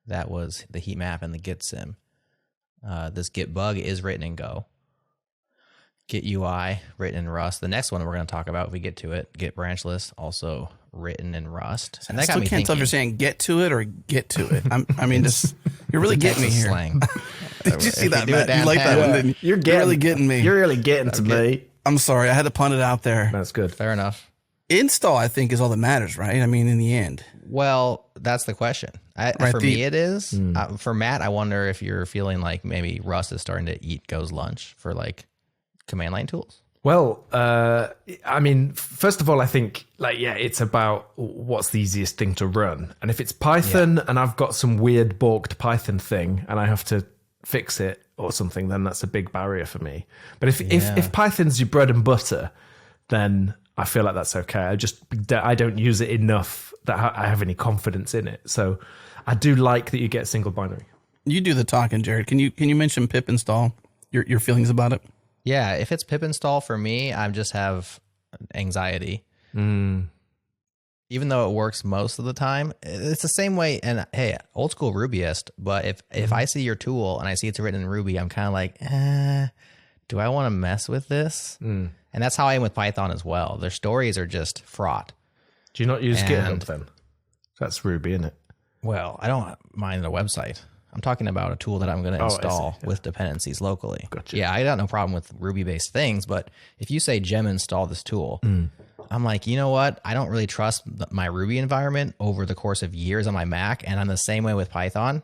That was the Heat-Map and the Git-Sim. This git-bug is written in Go. GitUI, written in Rust. The next one we're going to talk about, if we get to it, git-branchless, also written in Rust. And I still can't tell if you're saying get to it or get to it. I mean, just You're really getting me Texas here. slang. Did you see that, do it Matt? You like that one, didn't you? You're really getting me. You're really getting to me. I'm sorry. I had to punt it out there. That's good. Fair enough. Install, I think, is all that matters, right? I mean, in the end. Well, that's the question. For me, it is. For Matt, I wonder if you're feeling like maybe Rust is starting to eat Go's lunch for like command line tools. Well, I mean, first of all, I think it's about what's the easiest thing to run. And if it's Python and I've got some weird balked Python thing and I have to fix it or something, then that's a big barrier for me. But if Python's your bread and butter, then I feel like that's okay. I don't use it enough that I have any confidence in it. So I do like that you get single binary. You do the talking, Jerod. Can you mention pip install? Your feelings about it? Yeah, if it's pip install for me, I just have anxiety. Even though it works most of the time, it's the same way. And hey, old school Rubyist. But if I see your tool and I see it's written in Ruby, I'm kind of like, do I want to mess with this? And that's how I am with Python as well. Their stories are just fraught. Do you not use GitHub then? That's Ruby, isn't it? Well, I don't mind the website. I'm talking about a tool that I'm going to install with dependencies locally. Gotcha. Yeah, I got no problem with Ruby-based things, but if you say gem install this tool, I'm like, you know what? I don't really trust my Ruby environment over the course of years on my Mac, and I'm the same way with Python.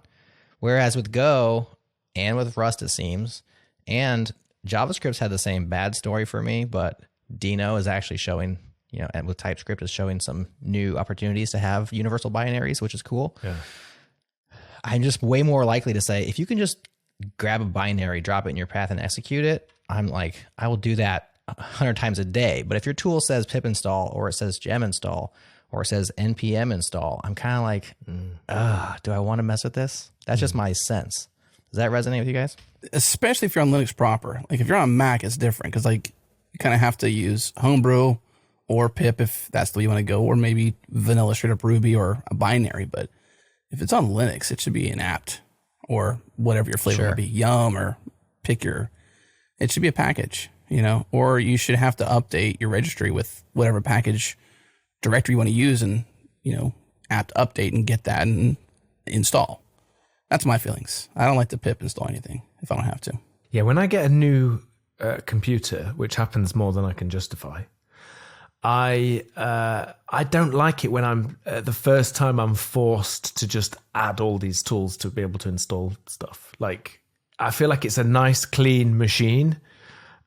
Whereas with Go and with Rust, it seems, and JavaScript's had the same bad story for me, but Dino is actually showing, and with TypeScript is showing some new opportunities to have universal binaries, which is cool. Yeah. I'm just way more likely to say, if you can just grab a binary, drop it in your path and execute it, I'm like, I will do that 100 times a day. But if your tool says pip install or it says gem install or it says npm install, I'm kind of like, do I want to mess with this? That's just my sense. Does that resonate with you guys? Especially if you're on Linux proper. Like if you're on Mac, it's different because like you kind of have to use Homebrew or pip if that's the way you want to go, or maybe vanilla straight up Ruby or a binary. But if it's on Linux, it should be an apt or whatever your flavor would be, Yum or pick it should be a package, or you should have to update your registry with whatever package directory you want to use and, apt update and get that and install. That's my feelings. I don't like to pip install anything if I don't have to. Yeah, when I get a new computer, which happens more than I can justify, I don't like it when I'm the first time I'm forced to just add all these tools to be able to install stuff. Like I feel like it's a nice clean machine,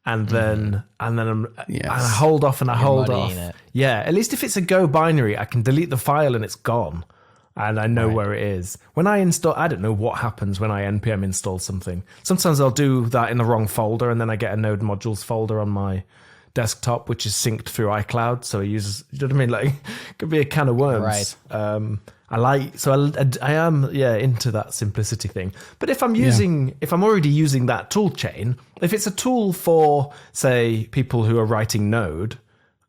and then I hold off and I hold off. Yeah, at least if it's a Go binary, I can delete the file and it's gone, and I know where it is. When I install, I don't know what happens when I npm install something. Sometimes I'll do that in the wrong folder, and then I get a node modules folder on my desktop, which is synced through iCloud. So it uses, you know what I mean? Like it could be a can of worms. Right. I am into that simplicity thing. But if I'm if I'm already using that tool chain, if it's a tool for, say, people who are writing Node,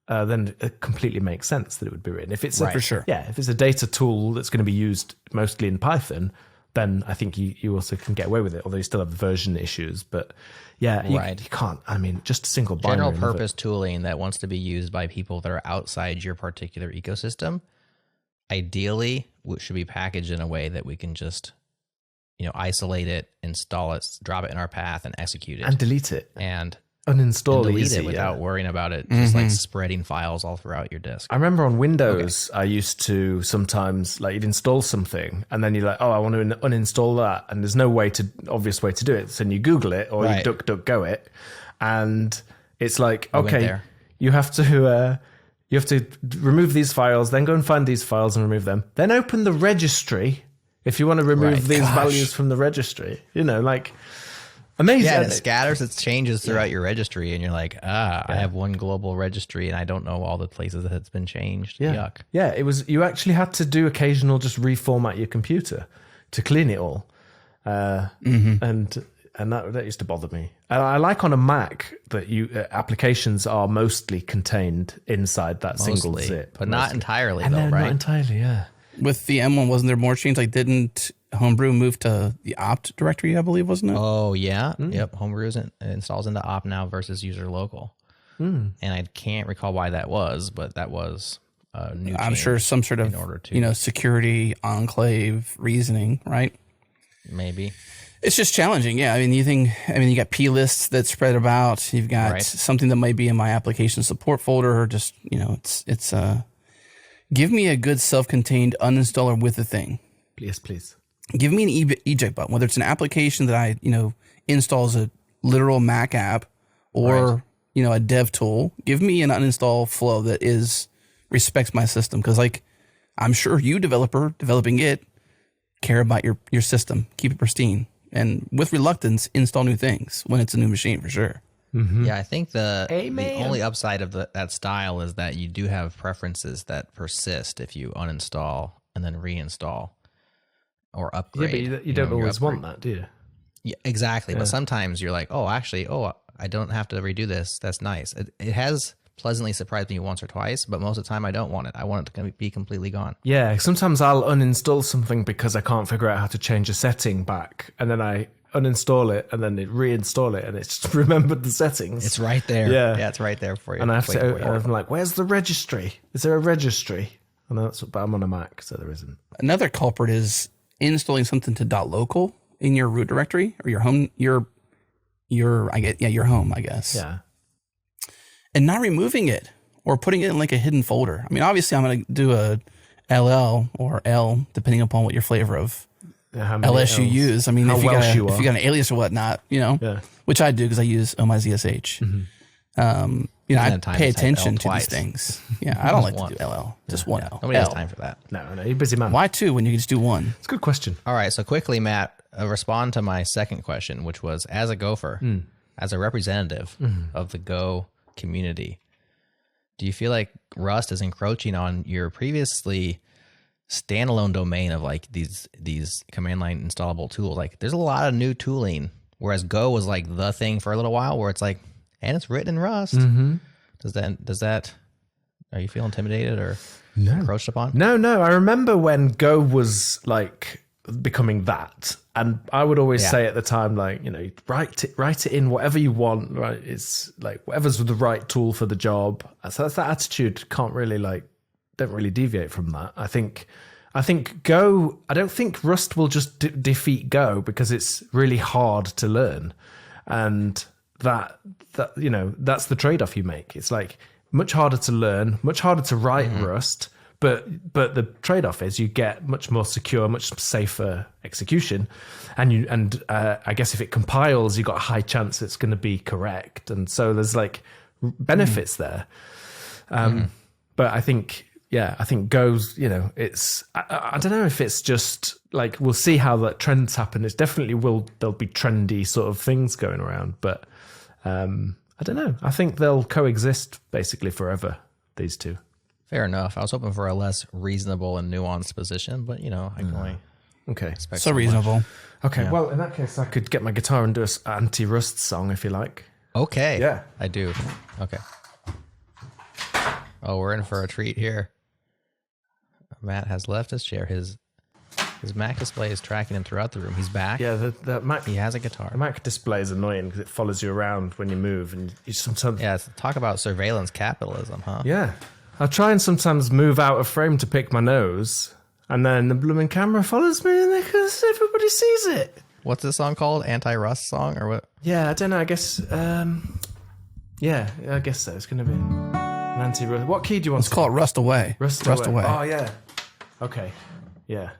then it completely makes sense that it would be written. If it's for sure. Yeah, if it's a data tool that's going to be used mostly in Python, then I think you also can get away with it, although you still have version issues. But yeah, you can't. I mean, just a single binary. General purpose tooling that wants to be used by people that are outside your particular ecosystem, ideally, should be packaged in a way that we can just, isolate it, install it, drop it in our path, and execute it. And delete it. And uninstall delete it without worrying about it, just like spreading files all throughout your disk. I remember on Windows, I used to sometimes you'd install something and then you're like, oh, I want to uninstall that, and there's no obvious way to do it. So then you Google it or you DuckDuckGo it, and it's like, okay, you have to remove these files, then go and find these files and remove them, then open the registry if you want to remove these values from the registry. Amazing. Yeah, and it scatters its changes throughout your registry, and you're like, I have one global registry, and I don't know all the places that it's been changed. Yeah. Yuck. Yeah, it was. You actually had to do occasional just reformat your computer to clean it all, and that used to bother me. And I like on a Mac that applications are mostly contained inside that single zip, but not entirely, and though, right? Not entirely, yeah. With the M1, wasn't there more change? Like, didn't Homebrew move to the opt directory, I believe, wasn't it? Oh, yeah. Yep. Homebrew installs into opt now versus user local. And I can't recall why that was, but that was a new change. I'm sure some sort of, security enclave reasoning, right? Maybe. It's just challenging. Yeah. I mean, you got P lists that spread about. You've got something that might be in my application support folder, or just, it's give me a good self-contained uninstaller with the thing. Please. Give me an eject button, whether it's an application that I, installs a literal Mac app or, a dev tool. Give me an uninstall flow that respects my system. Cause I'm sure you developing it, care about your system, keep it pristine, and with reluctance, install new things when it's a new machine for sure. Mm-hmm. Yeah, I think the only upside of that style is that you do have preferences that persist if you uninstall and then reinstall or upgrade. Yeah, but you don't always want that, do you? Yeah, exactly. Yeah. But sometimes you're like, I don't have to redo this. That's nice. It has pleasantly surprised me once or twice, but most of the time I don't want it. I want it to be completely gone. Yeah, sometimes I'll uninstall something because I can't figure out how to change a setting back, and then I uninstall it and then reinstall it, and it's just remembered the settings. It's right there. Yeah, it's right there for you. And I have to. I'm like, where's the registry? Is there a registry? And but I'm on a Mac, so there isn't. Another culprit is installing something to .local in your root directory or your home. Your home, I guess. Yeah. And not removing it or putting it in like a hidden folder. I mean, obviously, I'm going to do a LL or L depending upon what your flavor of LS you use. I mean, if you got an alias or whatnot, which I do because I use OMyZSH. Mm-hmm. I pay attention to these things. Yeah, I don't like to do LL. Just one L. Nobody has time for that. No, you're a busy man. Why two when you can just do one? It's a good question. All right, so quickly, Matt, respond to my second question, which was, as a gopher, as a representative of the Go community, do you feel like Rust is encroaching on your previously standalone domain of like these command line installable tools? Like, there's a lot of new tooling, whereas Go was like the thing for a little while, where it's like, and it's written in Rust. Mm-hmm. Does that? Are you feel intimidated or encroached upon? No. I remember when Go was like becoming that, and I would always say at the time, like, write it in whatever you want. Right? It's like whatever's the right tool for the job. So that's that attitude. Don't really deviate from that. I think Go. I don't think Rust will just defeat Go because it's really hard to learn, and that that's the trade-off you make. It's like much harder to learn, much harder to write Rust, but the trade-off is you get much more secure, much safer execution, and I guess if it compiles, you got a high chance it's going to be correct, and so there's like benefits there. But I think Go's, it's I don't know if it's just like, we'll see how that trends happen. It's definitely there'll be trendy sort of things going around, but I don't know. I think they'll coexist basically forever, these two. Fair enough. I was hoping for a less reasonable and nuanced position, but I can only expect so reasonable. Okay, well, in that case, I could get my guitar and do an anti-Rust song if you like. Okay. Yeah. I do. Okay. Oh, we're in for a treat here. Matt has left his chair. His Mac display is tracking him throughout the room. He's back. Yeah, the Mac. He has a guitar. The Mac display is annoying because it follows you around when you move, and you sometimes. Yeah, talk about surveillance capitalism, huh? Yeah, I try and sometimes move out of frame to pick my nose, and then the blooming camera follows me, and because everybody sees it. What's this song called? Anti-Rust song or what? Yeah, I don't know. I guess. Yeah, I guess so. It's going to be an anti-Rust. What key do you want? Let's call it Rust Away. Rust Away. Oh yeah. Okay. Yeah.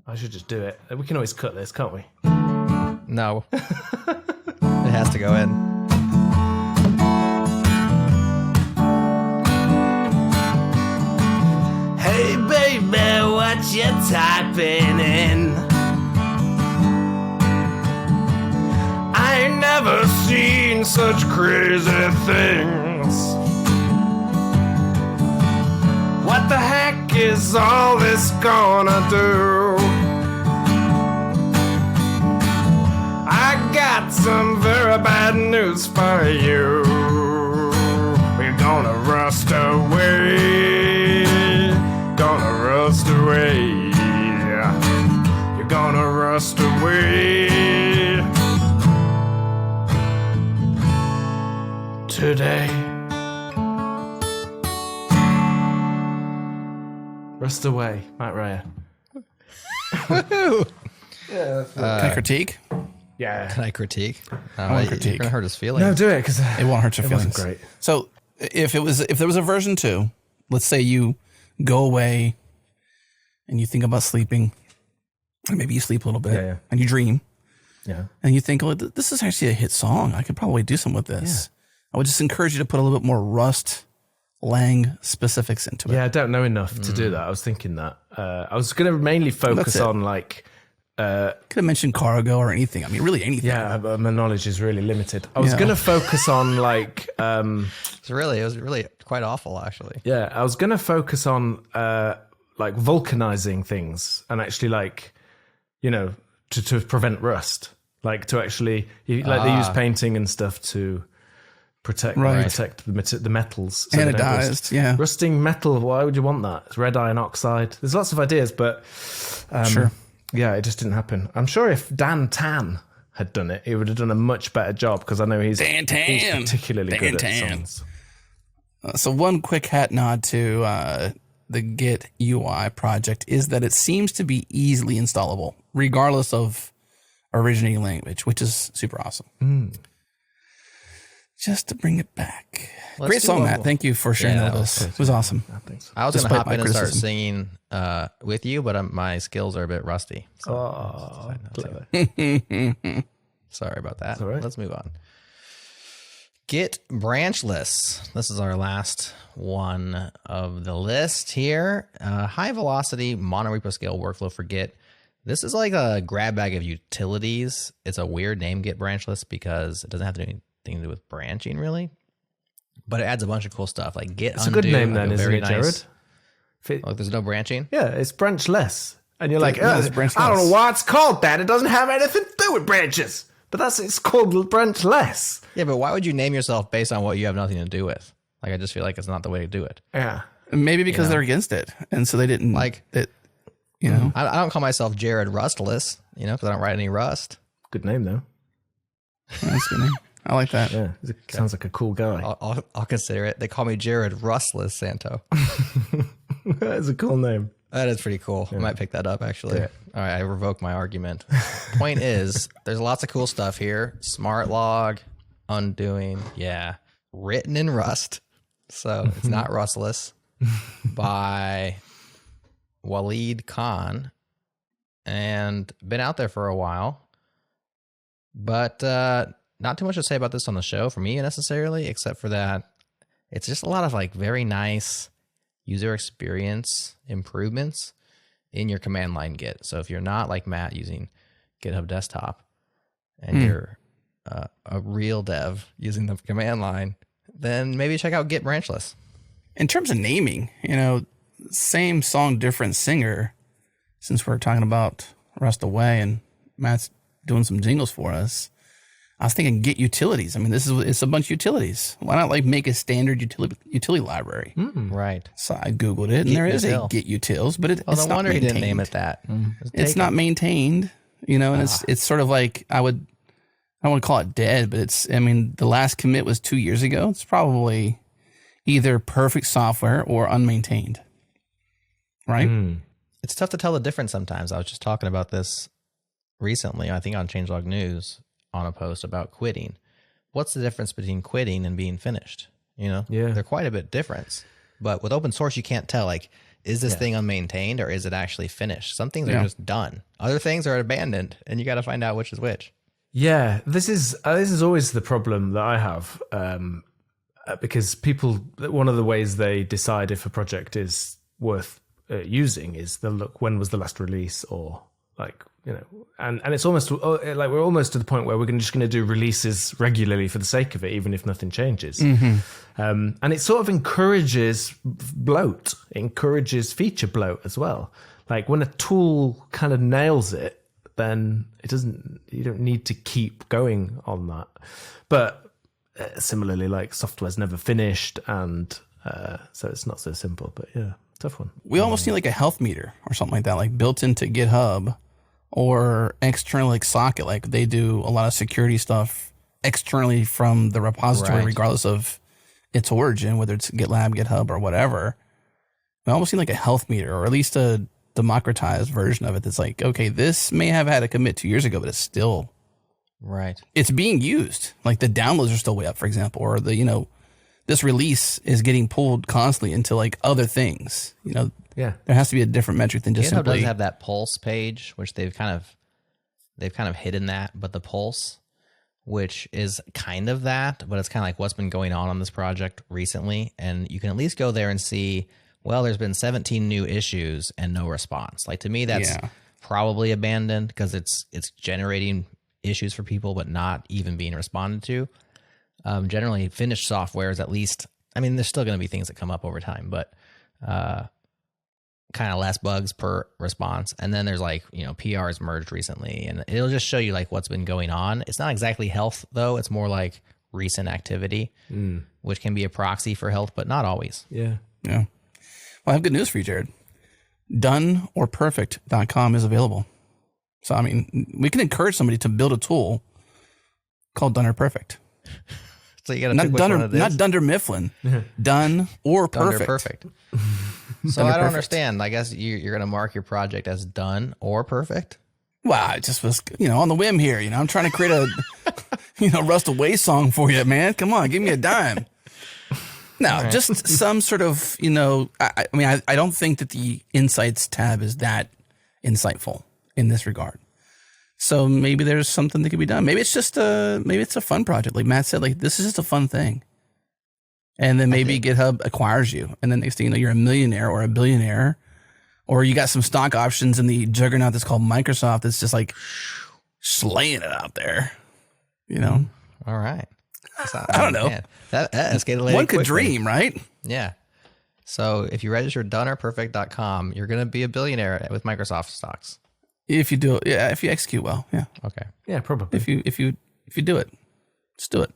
I should just do it. We can always cut this, can't we? No. It has to go in. Hey baby, what you typing in? I ain't never seen such crazy things. What the heck is all this gonna do? I got some very bad news for you. We're gonna rust away. Gonna rust away. You're gonna rust away. Today. Rust Away, Mat Ryer. Woohoo! Can I critique? Yeah. Can I critique? wanna You're critique. gonna hurt his feelings. No, do it because It won't hurt your it feelings. wasn't great. So if there was a version 2, let's say you go away and you think about sleeping, or maybe you sleep a little bit Yeah. and you dream Yeah. and you think, oh, this is actually a hit song. I could probably do something with this. I would just encourage you to put a little bit more Rust Lang specifics into it. Yeah, I don't know enough to do that. I was thinking that. I was going to mainly focus it. on like, Could have mentioned cargo or anything. I mean, really anything. yeah, but my knowledge is really limited. I was going to focus on like, It was really quite awful, actually. yeah, I was going to focus on like vulcanizing things and actually like, you know, to prevent rust. Like to actually, they use painting and stuff to protect the metals. So they don't rust. Anodized, yeah. Rusting metal, why would you want that? It's red iron oxide. There's lots of ideas, but Sure. yeah, it just didn't happen. I'm sure if Dan Tan had done it, he would have done a much better job because I know he's particularly good at songs. So one quick hat nod to the Git UI project is that it seems to be easily installable, regardless of originating language, which is super awesome. Just to bring it back. Great song, Matt. Thank you for sharing that with us. It was awesome. I was going to Despite hop my in and start criticism. singing with you, but my skills are a bit rusty. So Clever. sorry about that. all right. Let's move on. Git branchless. This is our last one of the list here. High velocity monorepo scale workflow for Git. This is like a grab bag of utilities. It's a weird name, Git branchless, because it doesn't have to do anything to do with branching really, but it adds a bunch of cool stuff like Git It's undo. a good name like then, a isn't very it, nice- Jerod? Like there's no branching. Yeah, it's branchless. And you're like, Yeah, it's I branchless. don't know why it's called that. It doesn't have anything to do with branches. But it's called branchless. Yeah, but why would you name yourself based on what you have nothing to do with? Like, I just feel like it's not the way to do it. Yeah. Maybe because they're against it, and so they didn't Like- it. You know, I don't call myself Jerod Rustless, because I don't write any Rust. Good name, though. that's a good name. I like that. Yeah. It sounds like a cool guy. I'll consider it. They call me Jerod Rustless Santo. That's a cool name. That is pretty cool. I might pick that up, actually. All right, I revoke my argument. Point is, there's lots of cool stuff here. Smart log, undoing, written in Rust. So it's not rustless. By Waleed Khan. And been out there for a while. But not too much to say about this on the show for me necessarily, except for that it's just a lot of like very nice user experience improvements in your command line Git. So if you're not like Matt using GitHub Desktop and you're a real dev using the command line, then maybe check out Git branchless. In terms of naming, same song, different singer. Since we're talking about Rust Away and Matt's doing some jingles for us, I was thinking Git utilities. I mean, it's a bunch of utilities. Why not like make a standard utility library? Right. So I Googled it, and there is a Git utils, but it's no not wonder he didn't maintained. name it that. It's not maintained, and it's sort of like I don't want to call it dead, but the last commit was 2 years ago. It's probably either perfect software or unmaintained, right? It's tough to tell the difference sometimes. I was just talking about this recently, I think on Changelog News, on a post about quitting. What's the difference between quitting and being finished? Yeah. They're quite a bit different. But with open source, you can't tell, like, is this thing unmaintained or is it actually finished? Some things are just done. Other things are abandoned, and you got to find out which is which. Yeah, this is always the problem that I have, because one of the ways they decide if a project is worth using is they'll look, when was the last release, or like, and it's almost like we're almost to the point where we're just going to do releases regularly for the sake of it, even if nothing changes. And it sort of encourages bloat, encourages feature bloat as well. Like when a tool kind of nails it, then you don't need to keep going on that. But similarly, like software's never finished, and so it's not so simple. But yeah, tough one. We almost need like a health meter or something like that, like built into GitHub or external, like Socket. Like they do a lot of security stuff externally from the repository, regardless of its origin, whether it's GitLab, GitHub, or whatever. We almost need like a health meter, or at least a democratized version of it that's like, okay, this may have had a commit 2 years ago, but it's still Right. it's being used. Like the downloads are still way up, for example, or the this release is getting pulled constantly into like other things. Yeah. There has to be a different metric than just GitHub simply does have that pulse page, which they've kind of hidden that, but the pulse, which is kind of that, but it's kind of like what's been going on this project recently, and you can at least go there and see, well, there's been 17 new issues and no response. Like to me, that's probably abandoned because it's generating issues for people, but not even being responded to. Generally, finished software is at least, I mean, there's still going to be things that come up over time, but kind of less bugs per response. And then there's like, PRs merged recently, and it'll just show you like what's been going on. It's not exactly health though. It's more like recent activity, which can be a proxy for health, but not always. Yeah. Well, I have good news for you, Jerod. Doneorperfect.com is available. So, I mean, we can encourage somebody to build a tool called Done or Perfect. So you got to pick which one it is. Not Dunder Mifflin. Done or Perfect. Dunder Perfect. So I don't understand. I guess you're going to mark your project as done or perfect? Well, it just was, on the whim here. I'm trying to create a, Rust Away song for you, man. Come on, give me a dime. No, right. Just some sort of, I mean, I don't think that the Insights tab is that insightful in this regard. So maybe there's something that could be done. Maybe it's just maybe it's a fun project. Like Matt said, like this is just a fun thing. And then maybe GitHub acquires you. And then next thing you know, you're a millionaire or a billionaire, or you got some stock options in the juggernaut that's called Microsoft. That's just like slaying it out there, All right. I don't know. That escalated One could quickly. dream, right? Yeah. So if you register doneorperfect.com, you're going to be a billionaire with Microsoft stocks. If you do it, if you execute well, yeah. Okay. Yeah, probably. If you do it, just do it.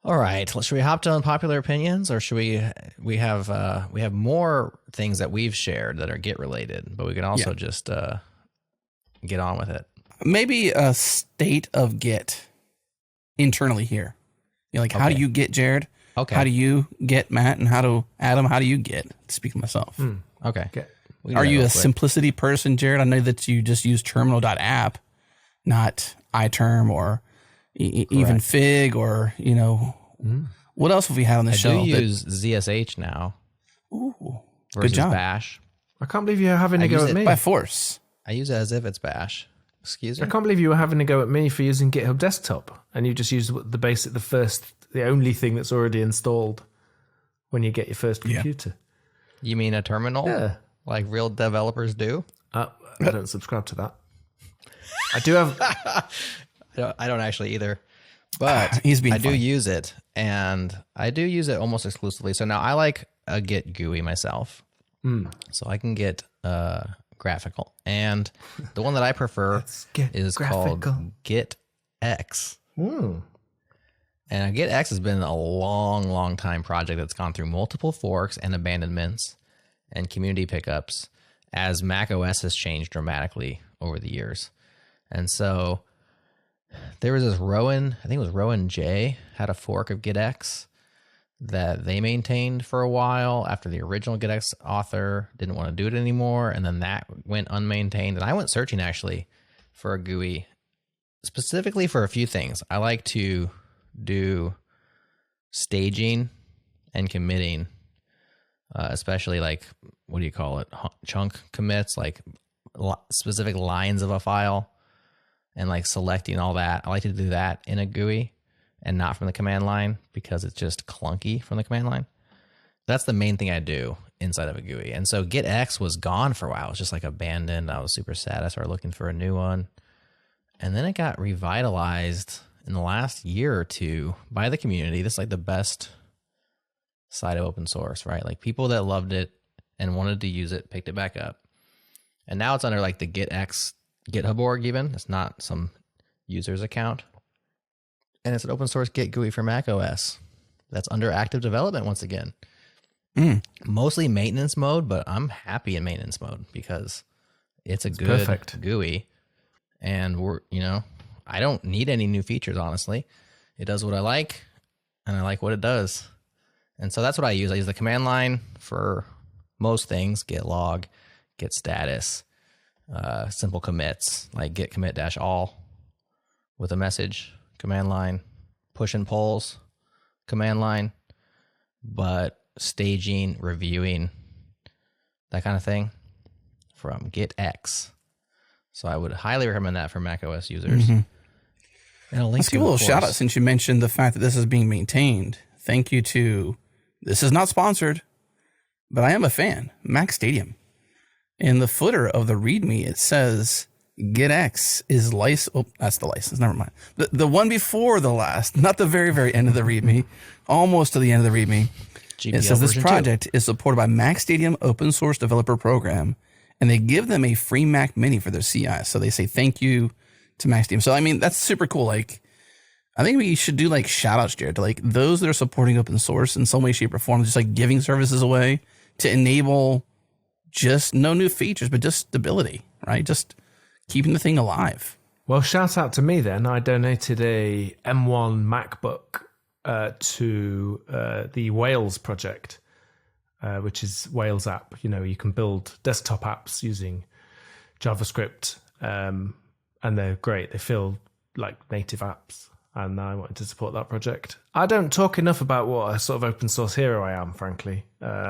All right. Should we hop to unpopular opinions, or should we have more things that we've shared that are Git related, but we can also just get on with it. Maybe a state of Git internally here. How do you get, Jerod? Okay. How do you get, Matt? And Adam, how do you get? Speaking of myself. Okay. Are you a simplicity person, Jerod? I know that you just use terminal.app, not iTerm or even Fig or, what else have we had on the show? I do use ZSH now. Ooh, versus good job. Bash. I can't believe you're having a go at me. By force. I use it as if it's Bash. Excuse me? I can't believe you were having a go at me for using GitHub Desktop, and you just use the only thing that's already installed when you get your first computer. You mean a terminal? Yeah. Like real developers do? I don't subscribe to that. I do have... I don't actually either. But I do use it, and I do use it almost exclusively. So now I like a Git GUI myself. So I can get graphical. And the one that I prefer is called GitX. And GitX has been a long, long time project that's gone through multiple forks and abandonments and community pickups as Mac OS has changed dramatically over the years. And so there was this Rowan, I think it was Rowan J, had a fork of GitX that they maintained for a while after the original GitX author didn't want to do it anymore. And then that went unmaintained. And I went searching actually for a GUI specifically for a few things. I like to do staging and committing, especially like, what do you call it? Chunk commits, like specific lines of a file and like selecting all that. I like to do that in a GUI and not from the command line because it's just clunky from the command line. That's the main thing I do inside of a GUI. And so GitX was gone for a while. It was just like abandoned. I was super sad. I started looking for a new one. And then it got revitalized in the last year or two by the community. This is like the best side of open source, right? Like people that loved it and wanted to use it picked it back up. And now it's under like the GitX GitHub org even. It's not some user's account. And it's an open source Git GUI for Mac OS that's under active development once again. Mostly maintenance mode, but I'm happy in maintenance mode because it's good perfect GUI. And I don't need any new features, honestly. It does what I like, and I like what it does. And so that's what I use. I use the command line for most things, git log, git status, simple commits like git commit -all with a message, command line, push and pulls, command line, but staging, reviewing, that kind of thing from GitX. So I would highly recommend that for macOS users. And I'll link Let's give a little shout out since you mentioned the fact that this is being maintained. Thank you to, this is not sponsored, but I am a fan, Mac Stadium. In the footer of the README, it says GitX is license. Oh, that's the license. Never mind. The one before the last, not the very, very end of the README, almost to the end of the README. It says this project is supported by Mac Stadium open source developer program, and they give them a free Mac Mini for their CI. So they say thank you to Mac Stadium. So I mean, that's super cool. Like, I think we should do like shout outs, Jerod, to like those that are supporting open source in some way, shape, or form, just like giving services away to enable just no new features, but just stability, right? Just keeping the thing alive. Well, shout out to me then. I donated a M1 MacBook to the Wales project, which is Wales app. You know, you can build desktop apps using JavaScript, and they're great. They feel like native apps. And I wanted to support that project. I don't talk enough about what a sort of open source hero I am, frankly.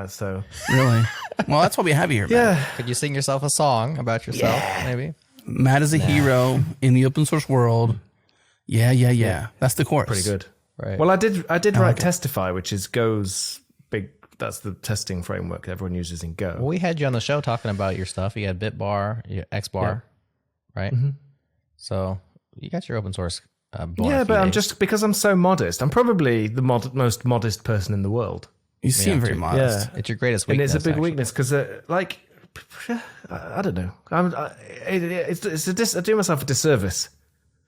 So really, well, that's what we have here. Yeah. Man. Could you sing yourself a song about yourself? Maybe. Matt is a hero in the open source world. Yeah. That's the chorus. Pretty good. Right. Well, I did write Testify, which is Go's big. That's the testing framework that everyone uses in Go. Well, we had you on the show talking about your stuff. You had Bitbar, your Xbar, right? So you got your open source. But I'm just, because I'm so modest, I'm probably the most modest person in the world. You seem very modest. It's your greatest weakness. And it's a big weakness because, like, I don't know. I do myself a disservice.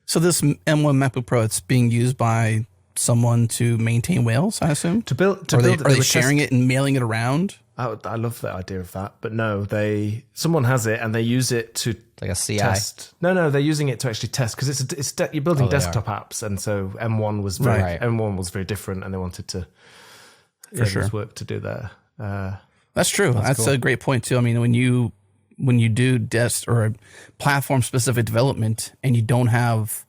So this M1 MacBook Pro, it's being used by someone to maintain Wales, I assume? Are they sharing it and mailing it around? I love the idea of that, but no, someone has it and they use it to like a CI. Test. No, they're using it to actually test because you're building desktop apps, and so M1 was very different, and they wanted to there's work to do there. That's true. That's cool. A great point too. I mean, when you do or platform specific development and you don't have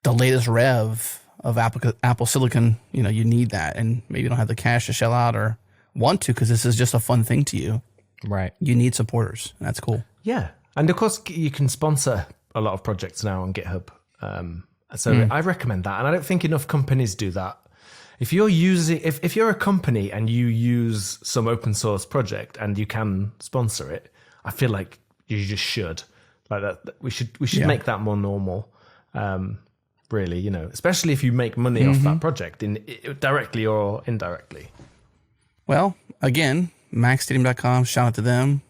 the latest rev of Apple Silicon, you need that, and maybe you don't have the cash to shell out or want to because this is just a fun thing to you. Right. You need supporters. And that's cool. Yeah. And of course, you can sponsor a lot of projects now on GitHub. So I recommend that. And I don't think enough companies do that. If you're if you're a company and you use some open source project and you can sponsor it, I feel like you just should. Like that, we should make that more normal. Really, especially if you make money off that project directly or indirectly. Well, again, MacStadium.com, shout out to them.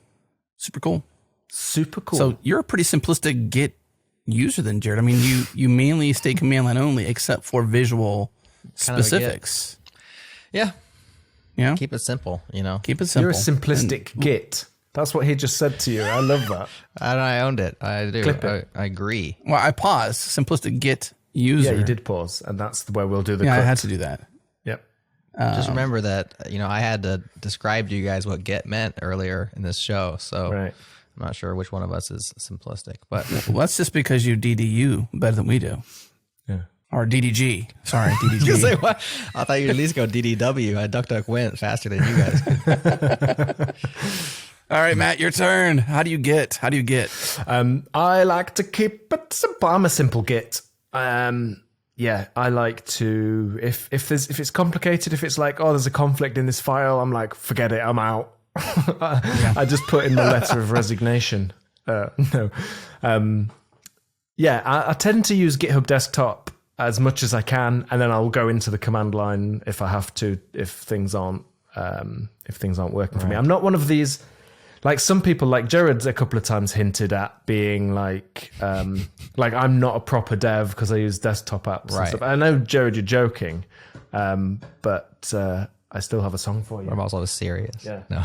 Super cool. So you're a pretty simplistic Git user then, Jerod. I mean, you mainly stay command line only except for visual specifics. Yeah. Yeah. Keep it simple, Keep it simple. You're a simplistic Git. That's what he just said to you. I love that. And I owned it. I do. Clip it. I agree. Well, I paused. Simplistic Git user. Yeah, you did pause, and that's where we'll do the cut. I had to do that. Yep. Just remember that, I had to describe to you guys what Git meant earlier in this show. So I'm not sure which one of us is simplistic, but well, that's just because you DDU better than we do. Yeah. Or DDG. Sorry, DDG. Say what? I thought you'd at least go DDW. I duck went faster than you guys could. All right, Matt, your turn. How do you get? I like to keep it simple. I'm a simple Git. Yeah, I like to, if it's complicated, if it's like, there's a conflict in this file, I'm like, forget it, I'm out. I just put in the letter of resignation. No. I tend to use GitHub Desktop as much as I can, and then I'll go into the command line if I have to, if things aren't working for me. I'm not one of these, like some people, like Jerod a couple of times hinted at being like I'm not a proper dev because I use desktop apps and stuff. I know, Jerod, you're joking, but I still have a song for you. I'm also serious. Yeah. No.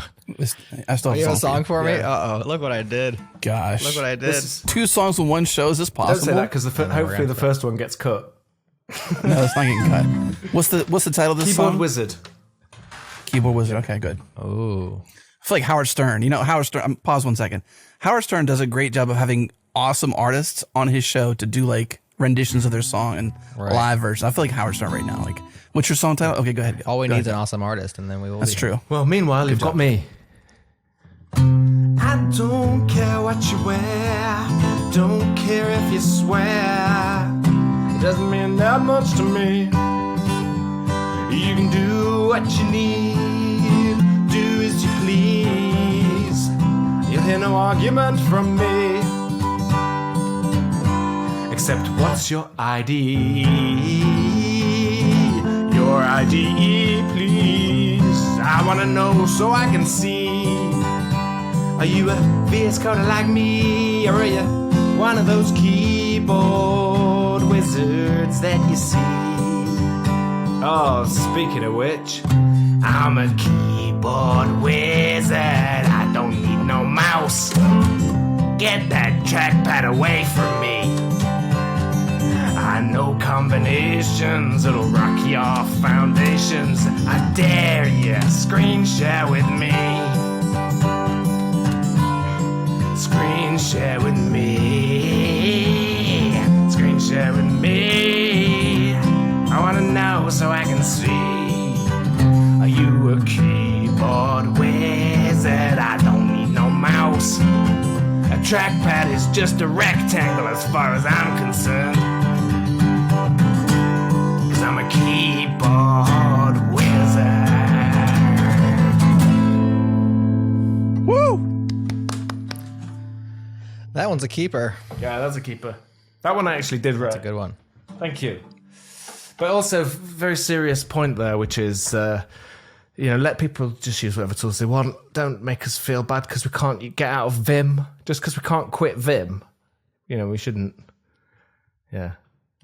I still You have a song for me? Yeah. Uh-oh. Look what I did. Gosh. Look what I did. 2 songs in one show. Is this possible? Don't say that because hopefully the first one gets cut. No, it's not getting cut. What's the title of this song? Keyboard Wizard. Keyboard Wizard. Okay, good. Oh. I feel like Howard Stern. Howard Stern. Pause 1 second. Howard Stern does a great job of having awesome artists on his show to do like renditions of their song and live versions. I feel like Howard Stern right now. Like, what's your song title? Okay, go ahead. All we need is an awesome artist, and then we will. That's true. Well, meanwhile, you've got me. I don't care what you wear, don't care if you swear. It doesn't mean that much to me. You can do what you need, do as you please. You'll hear no argument from me. Except what's your ID? Your ID, please. I wanna know so I can see. Are you a VS Coder like me? Or are you one of those keyboard wizards that you see? Oh, speaking of which, I'm a keyboard wizard. I don't need no mouse. Get that trackpad away from me. I know combinations that'll rock your foundations. I dare you, screen share with me. Screen share with me. Screen share with me. I wanna know so I can see. Are you a keyboard wizard? I don't need no mouse. A trackpad is just a rectangle as far as I'm concerned. 'Cause I'm a keyboard wizard. Woo! That one's a keeper. Yeah, that's a keeper. That one I actually did right. That's a good one. Thank you. But also, very serious point there, which is, let people just use whatever tools they want. Don't make us feel bad because we can't get out of Vim. Just because we can't quit Vim. We shouldn't. Yeah.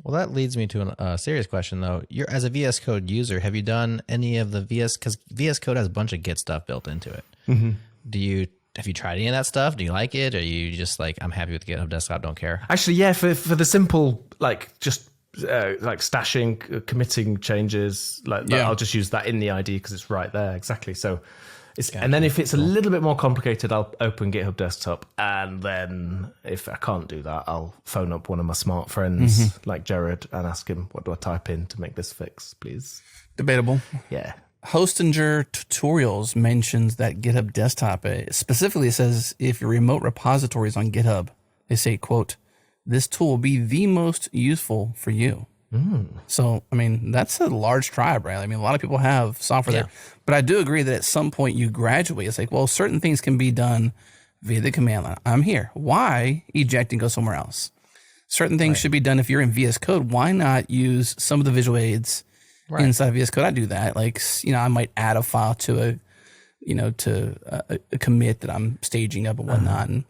Well, that leads me to a serious question, though. You're as a VS Code user, have you done any of the because VS Code has a bunch of Git stuff built into it. Mm-hmm. Have you tried any of that stuff? Do you like it? Or are you just like, I'm happy with GitHub Desktop, don't care? Actually, yeah, for the simple, just stashing, committing changes, I'll just use that in the ID because it's right there. Exactly. So Gotcha. And then if it's a little bit more complicated, I'll open GitHub Desktop. And then if I can't do that, I'll phone up one of my smart friends like Jerod and ask him, what do I type in to make this fix, please? Debatable. Yeah. Hostinger Tutorials mentions that GitHub Desktop specifically says if your remote repository is on GitHub, they say, quote, this tool will be the most useful for you. So, I mean, that's a large tribe, right? I mean, a lot of people have software there. But I do agree that at some point you graduate. It's like, well, certain things can be done via the command line. I'm here. Why eject and go somewhere else? Certain things should be done if you're in VS Code. Why not use some of the visual aids inside of VS Code? I do that. Like, I might add a file to a commit that I'm staging up and whatnot and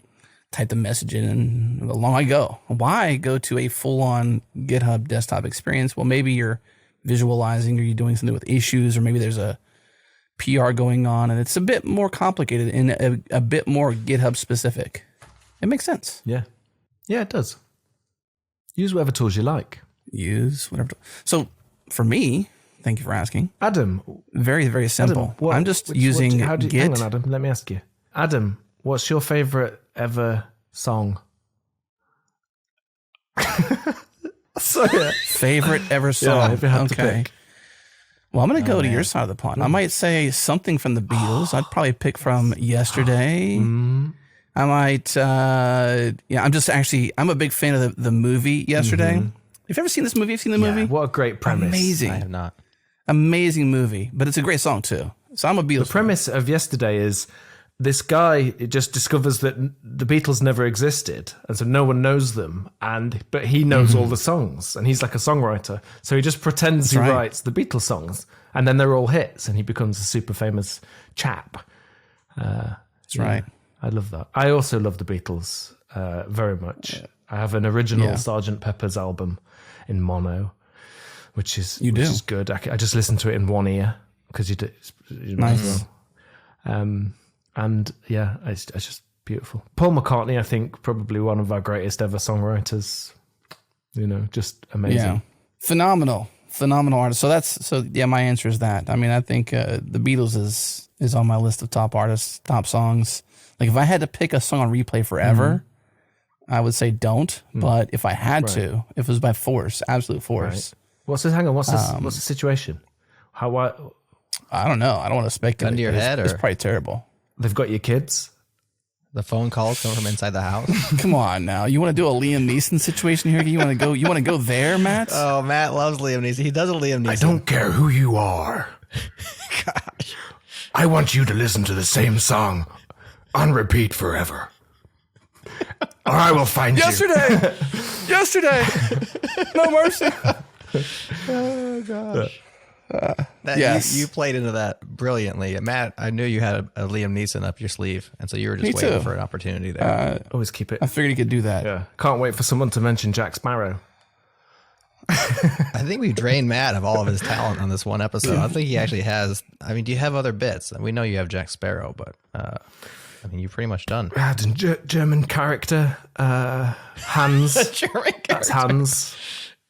type the message in and along I go. Why go to a full-on GitHub Desktop experience? Well, maybe you're visualizing or you're doing something with issues, or maybe there's a PR going on and it's a bit more complicated and a bit more GitHub specific. It makes sense. Yeah. Yeah, it does. Use whatever tools you like. Use whatever. So for me, thank you for asking. Adam. Very, very simple. Adam, I'm just using Git. Hang on, Adam. Let me ask you. Adam, what's your favorite ever song? Sorry. Favorite ever song? Yeah, if you have to pick. Well, I'm going to go to your side of the pond. I might say something from the Beatles. I'd probably pick from Yesterday. I might, I'm a big fan of the movie Yesterday. Have you ever seen this movie? Have you seen the movie? What a great premise. Amazing. I have not. Amazing movie, but it's a great song too. So I'm a Beatles The premise of Yesterday is this guy just discovers that the Beatles never existed, and so no one knows them, but he knows all the songs, and he's like a songwriter. So he just pretends he writes the Beatles songs, and then they're all hits, and he becomes a super famous chap. That's right. I love that. I also love the Beatles very much. Yeah. I have an original Sgt. Pepper's album in mono, which is good. I just listen to it in one ear because you might as well. And yeah, it's just beautiful. Paul McCartney, I think, probably one of our greatest ever songwriters. Just amazing. Yeah. Phenomenal. phenomenal artist. So my answer is that. I mean, I think the Beatles is on my list of top artists, top songs. Like if I had to pick a song on replay forever, I would say don't. But if I had to, if it was by force, absolute force. Right. Hang on, what's the situation? What? I don't know. I don't want to speculate. Gun to your head, it's or probably terrible. They've got your kids? the phone calls coming from inside the house? Come on now. You want to do a Liam Neeson situation here? You want to go there, Matt? Oh, Matt loves Liam Neeson. He does a Liam Neeson. I don't care who you are. Gosh. I want you to listen to the same song on repeat forever. Or I will find Yesterday. No mercy. Oh, gosh. Yes. You played into that brilliantly. Matt, I knew you had a Liam Neeson up your sleeve, and so you were just Me waiting too. for an opportunity there. Always keep it. I figured he could do that. Yeah. Can't wait for someone to mention Jack Sparrow. I think we drained Matt of all of his talent on this one episode. I think he actually has. I mean, do you have other bits? We know you have Jack Sparrow, but I mean, you're pretty much done. German character, Hans. German That's Hans.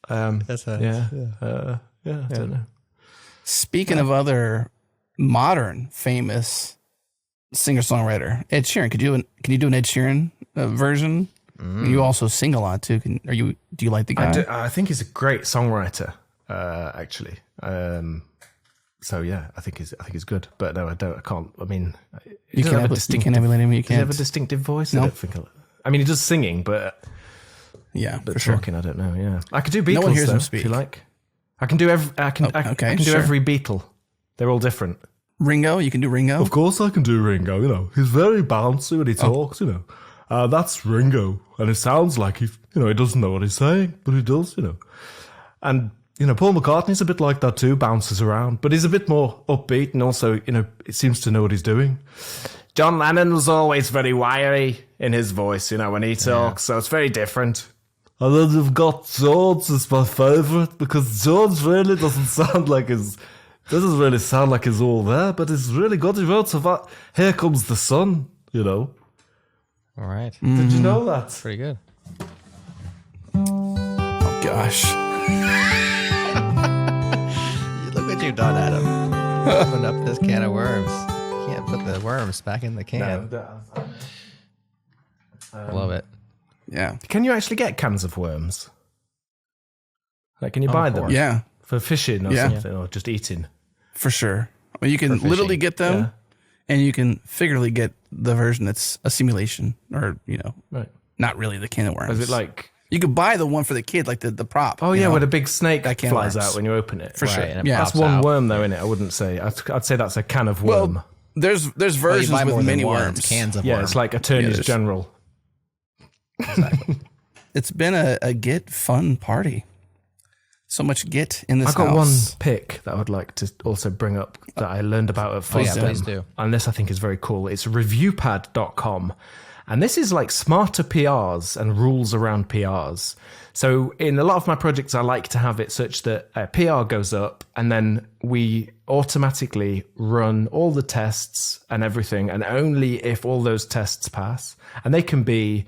That's Hans. Yeah. I don't know. Speaking of other modern famous singer-songwriter, Ed Sheeran. Can you do an Ed Sheeran version? You also sing a lot too. Do you like the guy? I think he's a great songwriter, actually. So yeah, I think he's good. But no, I can't. I mean, You can't emulate him. You Does he have can't. a distinctive voice? No. I don't think. I mean, he does singing, but For sure. talking, I don't know. Yeah, I could do Beatles. No one hears though, him speak. If you like, I can do every. I can do sure. every Beatle. They're all different. Ringo, you can do Ringo. Of course I can do Ringo, you know. He's very bouncy when he talks, you know. That's Ringo. And it sounds like he doesn't know what he's saying, but he does, you know. And, Paul McCartney's a bit like that too, bounces around. But he's a bit more upbeat and also, it seems to know what he's doing. John Lennon was always very wiry in his voice, when he talks. So it's very different. And then you've got George as my favourite, because George really doesn't sound like he's all there, but he's really good. He wrote about Here Comes the Sun, All right. Did you know that? Pretty good. Oh gosh. Look what you've done, Adam. Opened up this can of worms. You can't put the worms back in the can. Love it. Yeah. Can you actually get cans of worms? Like, can you buy them? Yeah. For fishing or Yeah. something, or just eating? For sure. Well, you can fishing, literally get them, yeah. and you can figuratively get the version that's a simulation, or Right. not really the can of worms. Is it like? You could buy the one for the kid, like the prop. Oh yeah, where the big snake That can flies worms. out when you open it. For sure. and it Yeah. That's pops one out. worm though, innit? I wouldn't say. I'd say that's a can of worm. Well, there's Well, you versions buy more with than many one. worms. It's cans of yeah, worms. it's like attorneys there's- general. It's been a Git fun party. So much Git in this I got house. one pick that I would like to also bring up that I learned about at Oh, yeah, FOSDEM. please do. And this I think is very cool. It's reviewpad.com. And this is like smarter PRs and rules around PRs. So in a lot of my projects, I like to have it such that a PR goes up and then we automatically run all the tests and everything. And only if all those tests pass, and they can be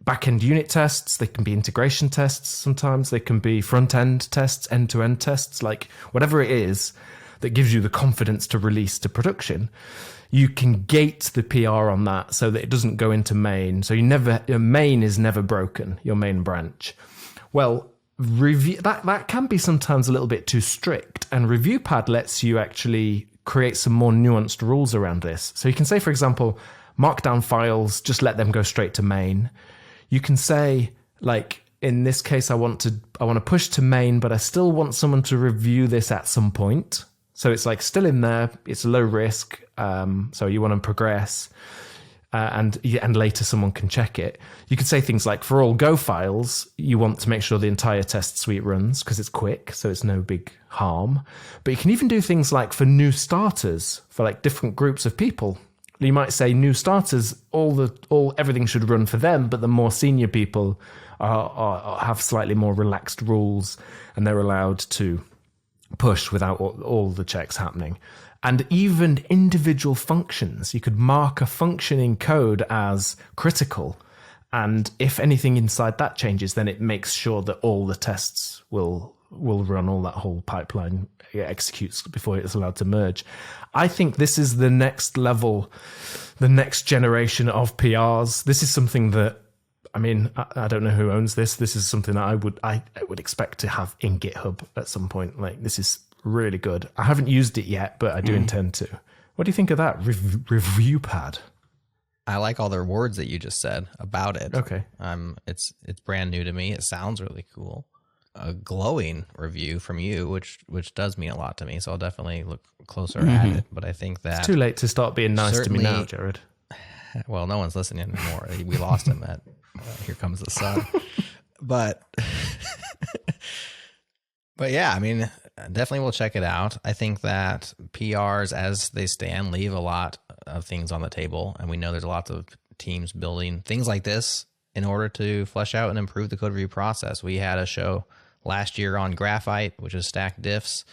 back-end unit tests, they can be integration tests sometimes, they can be front-end tests, end-to-end tests, like whatever it is that gives you the confidence to release to production, you can gate the PR on that so that it doesn't go into main. So your main is never broken, your main branch. Well, that can be sometimes a little bit too strict, and ReviewPad lets you actually create some more nuanced rules around this. So you can say, for example, markdown files, just let them go straight to main. You can say, like, in this case, I want to push to main, but I still want someone to review this at some point. So it's like still in there. It's low risk. So you want to progress, and later someone can check it. You could say things like, for all Go files, you want to make sure the entire test suite runs because it's quick, so it's no big harm. But you can even do things like for new starters, for like different groups of people. You might say new starters, everything should run for them, but the more senior people have slightly more relaxed rules, and they're allowed to push without all the checks happening. And even individual functions, you could mark a function in code as critical, and if anything inside that changes, then it makes sure that all the tests will run all that whole pipeline, it executes before it's allowed to merge. I think this is the next level, the next generation of PRs. This is something that, I mean, I don't know who owns this. This is something that I would expect to have in GitHub at some point. Like, this is really good. I haven't used it yet, but I do intend to. What do you think of that review pad? I like all the words that you just said about it. Okay. It's brand new to me. It sounds really cool. A glowing review from you, which does mean a lot to me. So I'll definitely look closer at it. But I think that It's too late to start being nice to me now, Jerod. Well, no one's listening anymore. We lost him at Here Comes the Sun. But yeah, I mean, definitely we'll check it out. I think that PRs as they stand leave a lot of things on the table. And we know there's lots of teams building things like this in order to flesh out and improve the code review process. We had a show last year on Graphite, which is stacked diffs,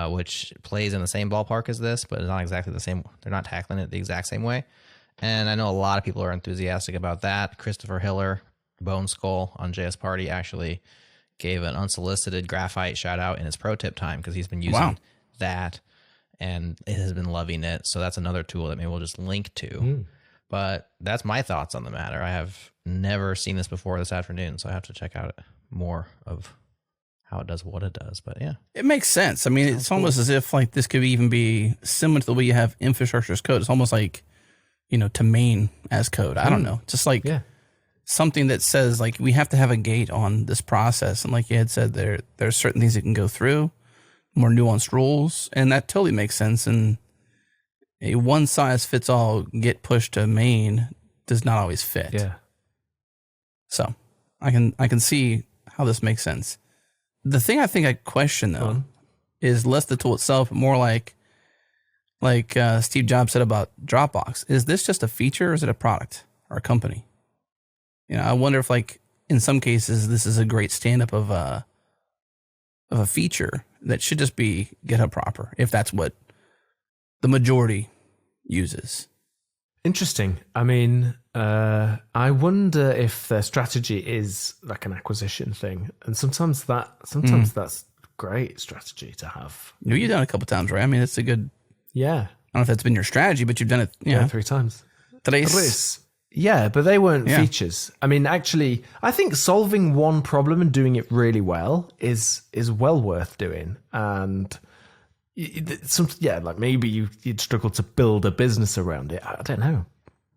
which plays in the same ballpark as this, but it's not exactly the same. They're not tackling it the exact same way. And I know a lot of people are enthusiastic about that. Christopher Hiller, Bone Skull on JS Party, actually gave an unsolicited Graphite shout out in his pro tip time because he's been using that and it has been loving it. So that's another tool that maybe we'll just link to. But that's my thoughts on the matter. I have never seen this before this afternoon, so I have to check out more of how it does what it does. But yeah, it makes sense. I mean, it's almost as if like this could even be similar to the way you have infrastructure as code. It's almost like, to main as code. I don't know. Just like something that says like we have to have a gate on this process. And like you had said, there's certain things that can go through, more nuanced rules, and that totally makes sense. And a one size fits all get pushed to main does not always fit. Yeah. So I can see how this makes sense. The thing I think I question though is less the tool itself, but more like Steve Jobs said about Dropbox. Is this just a feature or is it a product or a company? I wonder if like in some cases this is a great stand-up of a feature that should just be GitHub proper, if that's what the majority uses. Interesting. I mean, I wonder if their strategy is like an acquisition thing, and sometimes that's great strategy to have. You've done it a couple times, right? I mean, it's a good. Yeah. I don't know if that's been your strategy, but you've done it. Yeah, 3 times. Tres. Yeah, but they weren't features. I mean, actually, I think solving one problem and doing it really well is well worth doing. And like maybe you'd struggle to build a business around it. I don't know,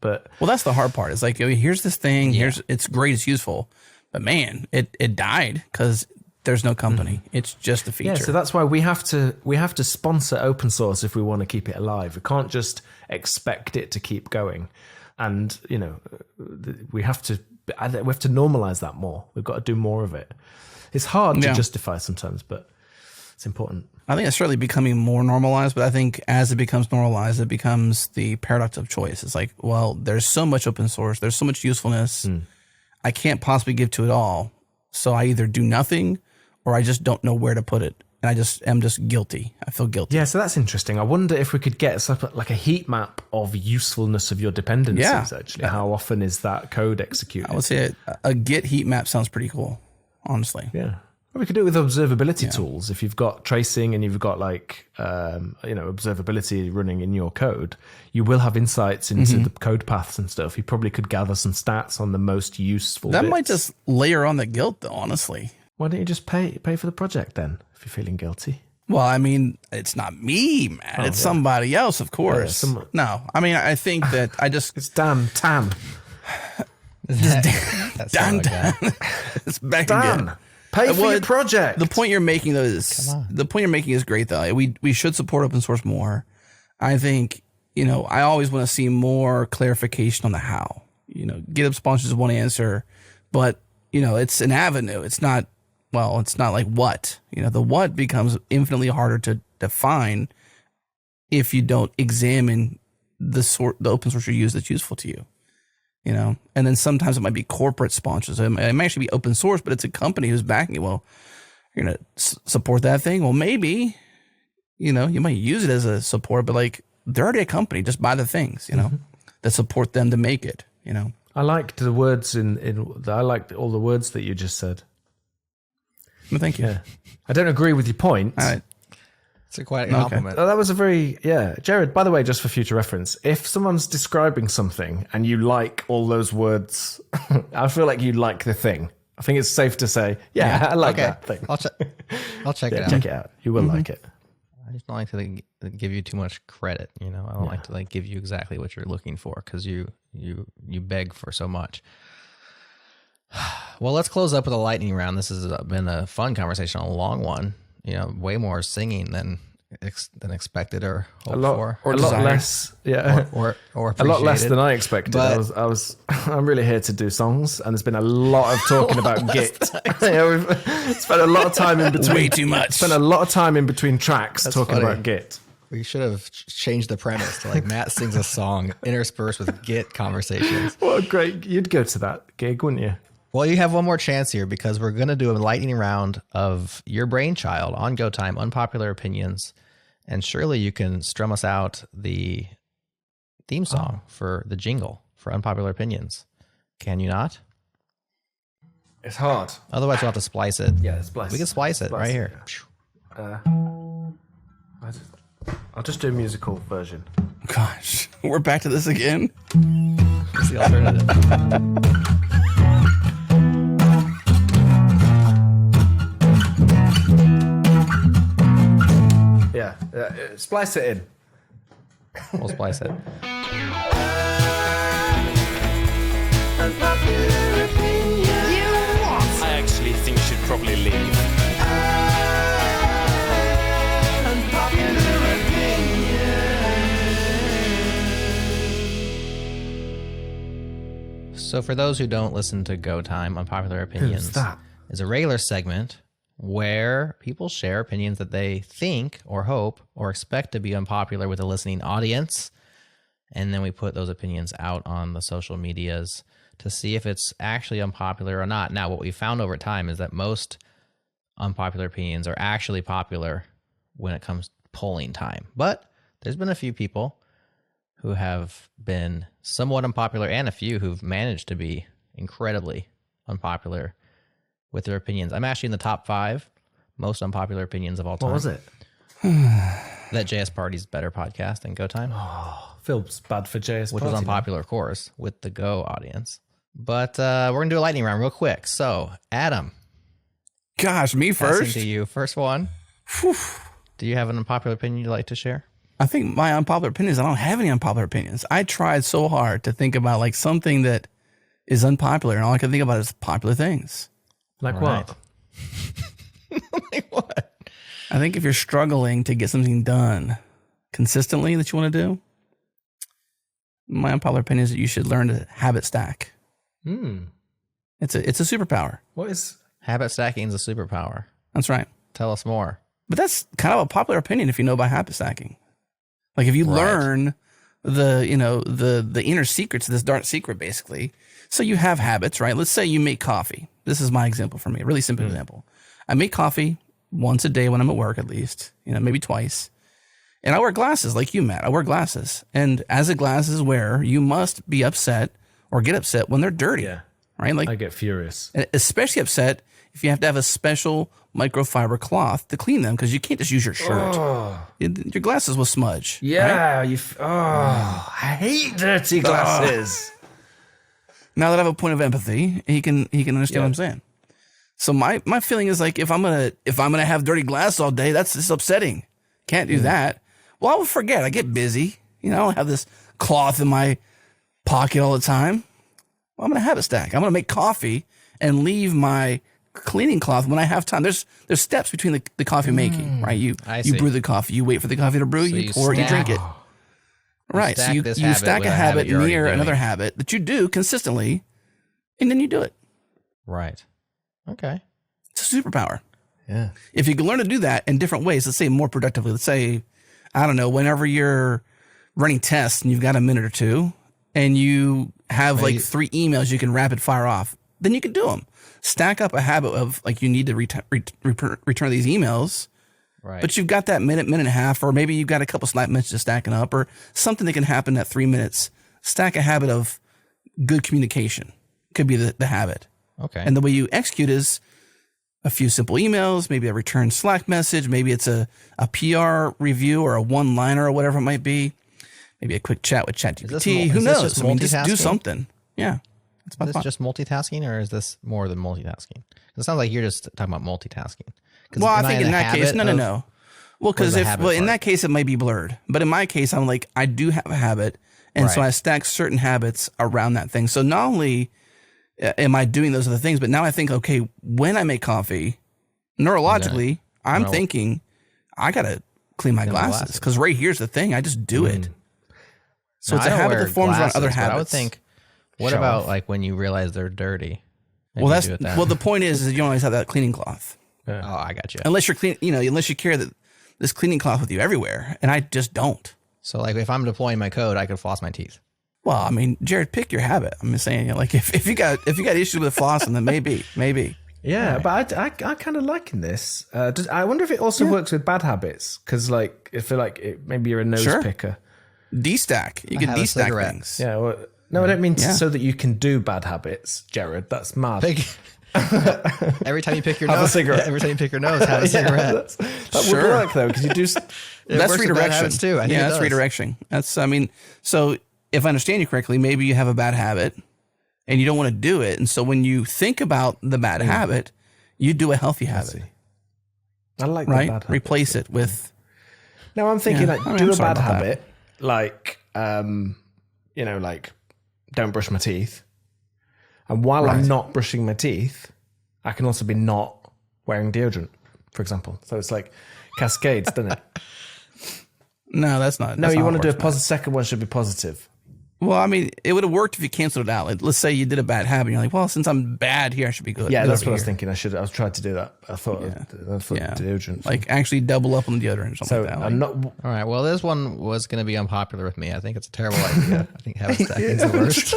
but that's the hard part. It's like, here's this thing. It's great. It's useful, but man, it died because there's no company. It's just a feature. Yeah, so that's why we have to sponsor open source if we want to keep it alive. We can't just expect it to keep going. And we have to normalize that more. We've got to do more of it. It's hard to justify sometimes, but it's important. I think it's certainly becoming more normalized, but I think as it becomes normalized, it becomes the paradox of choice. It's like, well, there's so much open source, there's so much usefulness, I can't possibly give to it all. So I either do nothing or I just don't know where to put it. And I'm just guilty. I feel guilty. Yeah, so that's interesting. I wonder if we could get like a heat map of usefulness of your dependencies, actually. How often is that code executed? I would say a Git-Heat-Map sounds pretty cool, honestly. Yeah. Well, we could do it with observability tools. If you've got tracing and you've got like, observability running in your code, you will have insights into the code paths and stuff. You probably could gather some stats on the most useful bits. Might just layer on the guilt, though, honestly. Why don't you just pay for the project then, if you're feeling guilty? Well, I mean, it's not me, man. It's somebody else, of course. No, I mean, I think that It's Dan. Tam. Dan. It's back again. Pay for your project. The point you're making, though, is great, though. We should support open source more. I think, I always want to see more clarification on the how. GitHub sponsors one answer, but, it's an avenue. It's not like what. The what becomes infinitely harder to define if you don't examine the open source you use that's useful to you. And then sometimes it might be corporate sponsors. It might actually be open source, but it's a company who's backing it. Well, you're going to support that thing? Well, maybe, you might use it as a support, but like they're already a company. Just buy the things, that support them to make it, I liked the words I liked all the words that you just said. Well, thank you. Yeah. I don't agree with your point. All right. It's a quite a compliment. That was a very, Jerod, by the way, just for future reference, if someone's describing something and you like all those words, I feel like you like the thing. I think it's safe to say, I like that thing. I'll check it out. Check it out. You will like it. I just don't like to give you too much credit. I don't like to give you exactly what you're looking for because you beg for so much. Well, let's close up with a lightning round. This has been a fun conversation, a long one. Way more singing than expected or hoped for, or a lot less, or a lot less appreciated. than I expected. But I'm really here to do songs, and there's been a lot of talking about Git. We've spent a lot of time in between. Way too much. Spent a lot of time in between tracks talking funny. about Git. We should have changed the premise to Matt sings a song interspersed with Git conversations. What a great! You'd go to that gig, wouldn't you? Well, you have one more chance here because we're going to do a lightning round of your brainchild on Go Time, unpopular opinions. And surely you can strum us out the theme song for the jingle for Unpopular Opinions. Can you not? It's hard. Otherwise, we'll have to splice it. Yeah, splice. We can splice it right here. I'll just do a musical version. Gosh, we're back to this again. It's the alternative. Yeah, splice it in. We'll splice it. I actually think you should probably leave. So for those who don't listen to Go Time, Unpopular Opinions is a regular segment where people share opinions that they think or hope or expect to be unpopular with a listening audience. And then we put those opinions out on the social medias to see if it's actually unpopular or not. Now, what we found over time is that most unpopular opinions are actually popular when it comes to polling time. But there's been a few people who have been somewhat unpopular and a few who've managed to be incredibly unpopular with their opinions. I'm actually in the top 5 most unpopular opinions of all time. What was it? That JS Party's better podcast than Go Time, Feels bad for JS which Party was unpopular, of course, with the Go audience. But we're going to do a lightning round real quick. So, Adam. Gosh, me Passing first? to you. First one. Do you have an unpopular opinion you'd like to share? I think my unpopular opinions, I don't have any unpopular opinions. I tried so hard to think about something that is unpopular, and all I can think about is popular things. Like Right. what? Like what? I think if you're struggling to get something done consistently that you want to do, my unpopular opinion is that you should learn to habit stack. It's a superpower. What is... Habit stacking is a superpower. That's right. Tell us more. But that's kind of a popular opinion if you know about habit stacking. Like if you learn the inner secrets of this dark secret, basically. So you have habits, right? Let's say you make coffee. This is my example for me, a really simple example. I make coffee once a day when I'm at work, at least, maybe twice. And I wear glasses like you, Matt. I wear glasses. And as a glasses wearer, you must be upset or get upset when they're dirty, right? Like I get furious. and especially upset if you have to have a special microfiber cloth to clean them because you can't just use your shirt. Your glasses will smudge. Yeah, right? I hate dirty glasses. Now that I have a point of empathy, he can understand what I'm saying. So my feeling is like if I'm gonna have dirty glasses all day, that's just upsetting. Can't do that. Well, I will forget. I get busy. I don't have this cloth in my pocket all the time. Well, I'm gonna have a stack. I'm gonna make coffee and leave my cleaning cloth when I have time. There's steps between the coffee making, right? You brew the coffee, you wait for the coffee to brew, you pour it, you drink it. Right. So you stack a habit near another habit that you do consistently, and then you do it. Right. Okay. It's a superpower. Yeah. If you can learn to do that in different ways, let's say more productively, let's say, I don't know, whenever you're running tests and you've got a minute or two and you have 3 emails you can rapid fire off, then you can do them. Stack up a habit of you need to return these emails. Right. But you've got that minute and a half, or maybe you've got a couple Slack messages stacking up, or something that can happen at 3 minutes. Stack a habit of good communication. Could be the habit. Okay. And the way you execute is a few simple emails, maybe a return Slack message, maybe it's a PR review or a one-liner or whatever it might be. Maybe a quick chat with ChatGPT. Who knows? Just I mean, just do something. Yeah. Is this just multitasking, or is this more than multitasking? It sounds like you're just talking about multitasking. Well, I think in that case, no. Well, because in that case, it might be blurred. But in my case, I'm like, I do have a habit. And so I stack certain habits around that thing. So not only am I doing those other things, but now I think, okay, when I make coffee, neurologically, I'm thinking, I got to clean my glasses. Because right here's the thing. I just do it. So it's a habit that forms around other habits. I would think, what about like when you realize they're dirty? Well, the point is you don't always have that cleaning cloth. Yeah. Oh, I got you. Unless you're clean, unless you carry this cleaning cloth with you everywhere, and I just don't. So, like, if I'm deploying my code, I could floss my teeth. Well, I mean, Jerod, pick your habit. I'm just saying, like, if you got issues with flossing, then maybe. Yeah, but I kind of liking this. I wonder if it also works with bad habits, because like I feel like maybe you're a nose picker. Destack. You can destack things. Yeah. Well, no, I don't mean so that you can do bad habits, Jerod. That's mad. Every time you pick your nose, every time you pick your nose, have a cigarette. That would work though, because you do. That's redirection too. That's redirection. So if I understand you correctly, maybe you have a bad habit and you don't want to do it, and so when you think about the bad habit, you do a healthy habit. I like right. The bad habit. Replace it with. Now I'm thinking do a bad habit, like like don't brush my teeth. And while I'm not brushing my teeth, I can also be not wearing deodorant, for example. So it's like cascades, doesn't it? No, that's not. No, you want to do a positive. Second one should be positive. Well, I mean, it would have worked if you canceled it out. Like, let's say you did a bad habit. You're like, well, since I'm bad here, I should be good. Yeah, that's what I was thinking. I was trying to do that. I thought deodorant. Like actually double up on the deodorant or something like that. I'm not. All right. Well, this one was going to be unpopular with me. I think it's a terrible idea. I think habit stacking is the worst.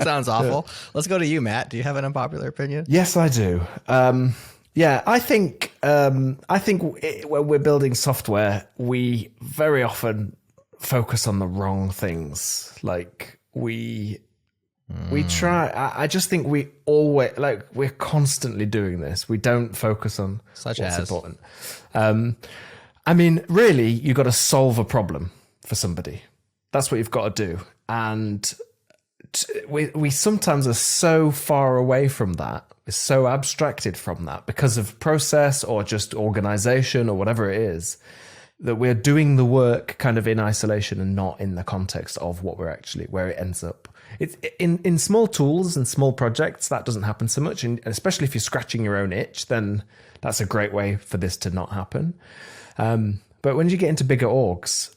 Sounds awful. Let's go to you, Matt. Do you have an unpopular opinion? Yes, I do. I think when we're building software, we very often focus on the wrong things. Like we try. I just think we always we're constantly doing this. We don't focus on what's important. I mean, really, you got to solve a problem for somebody. That's what you've got to do. And we sometimes are so far away from that. We're so abstracted from that because of process or just organization or whatever it is, that we're doing the work kind of in isolation and not in the context of what we're actually, where it ends up. It's in small tools and small projects, that doesn't happen so much. And especially if you're scratching your own itch, then that's a great way for this to not happen. But when you get into bigger orgs,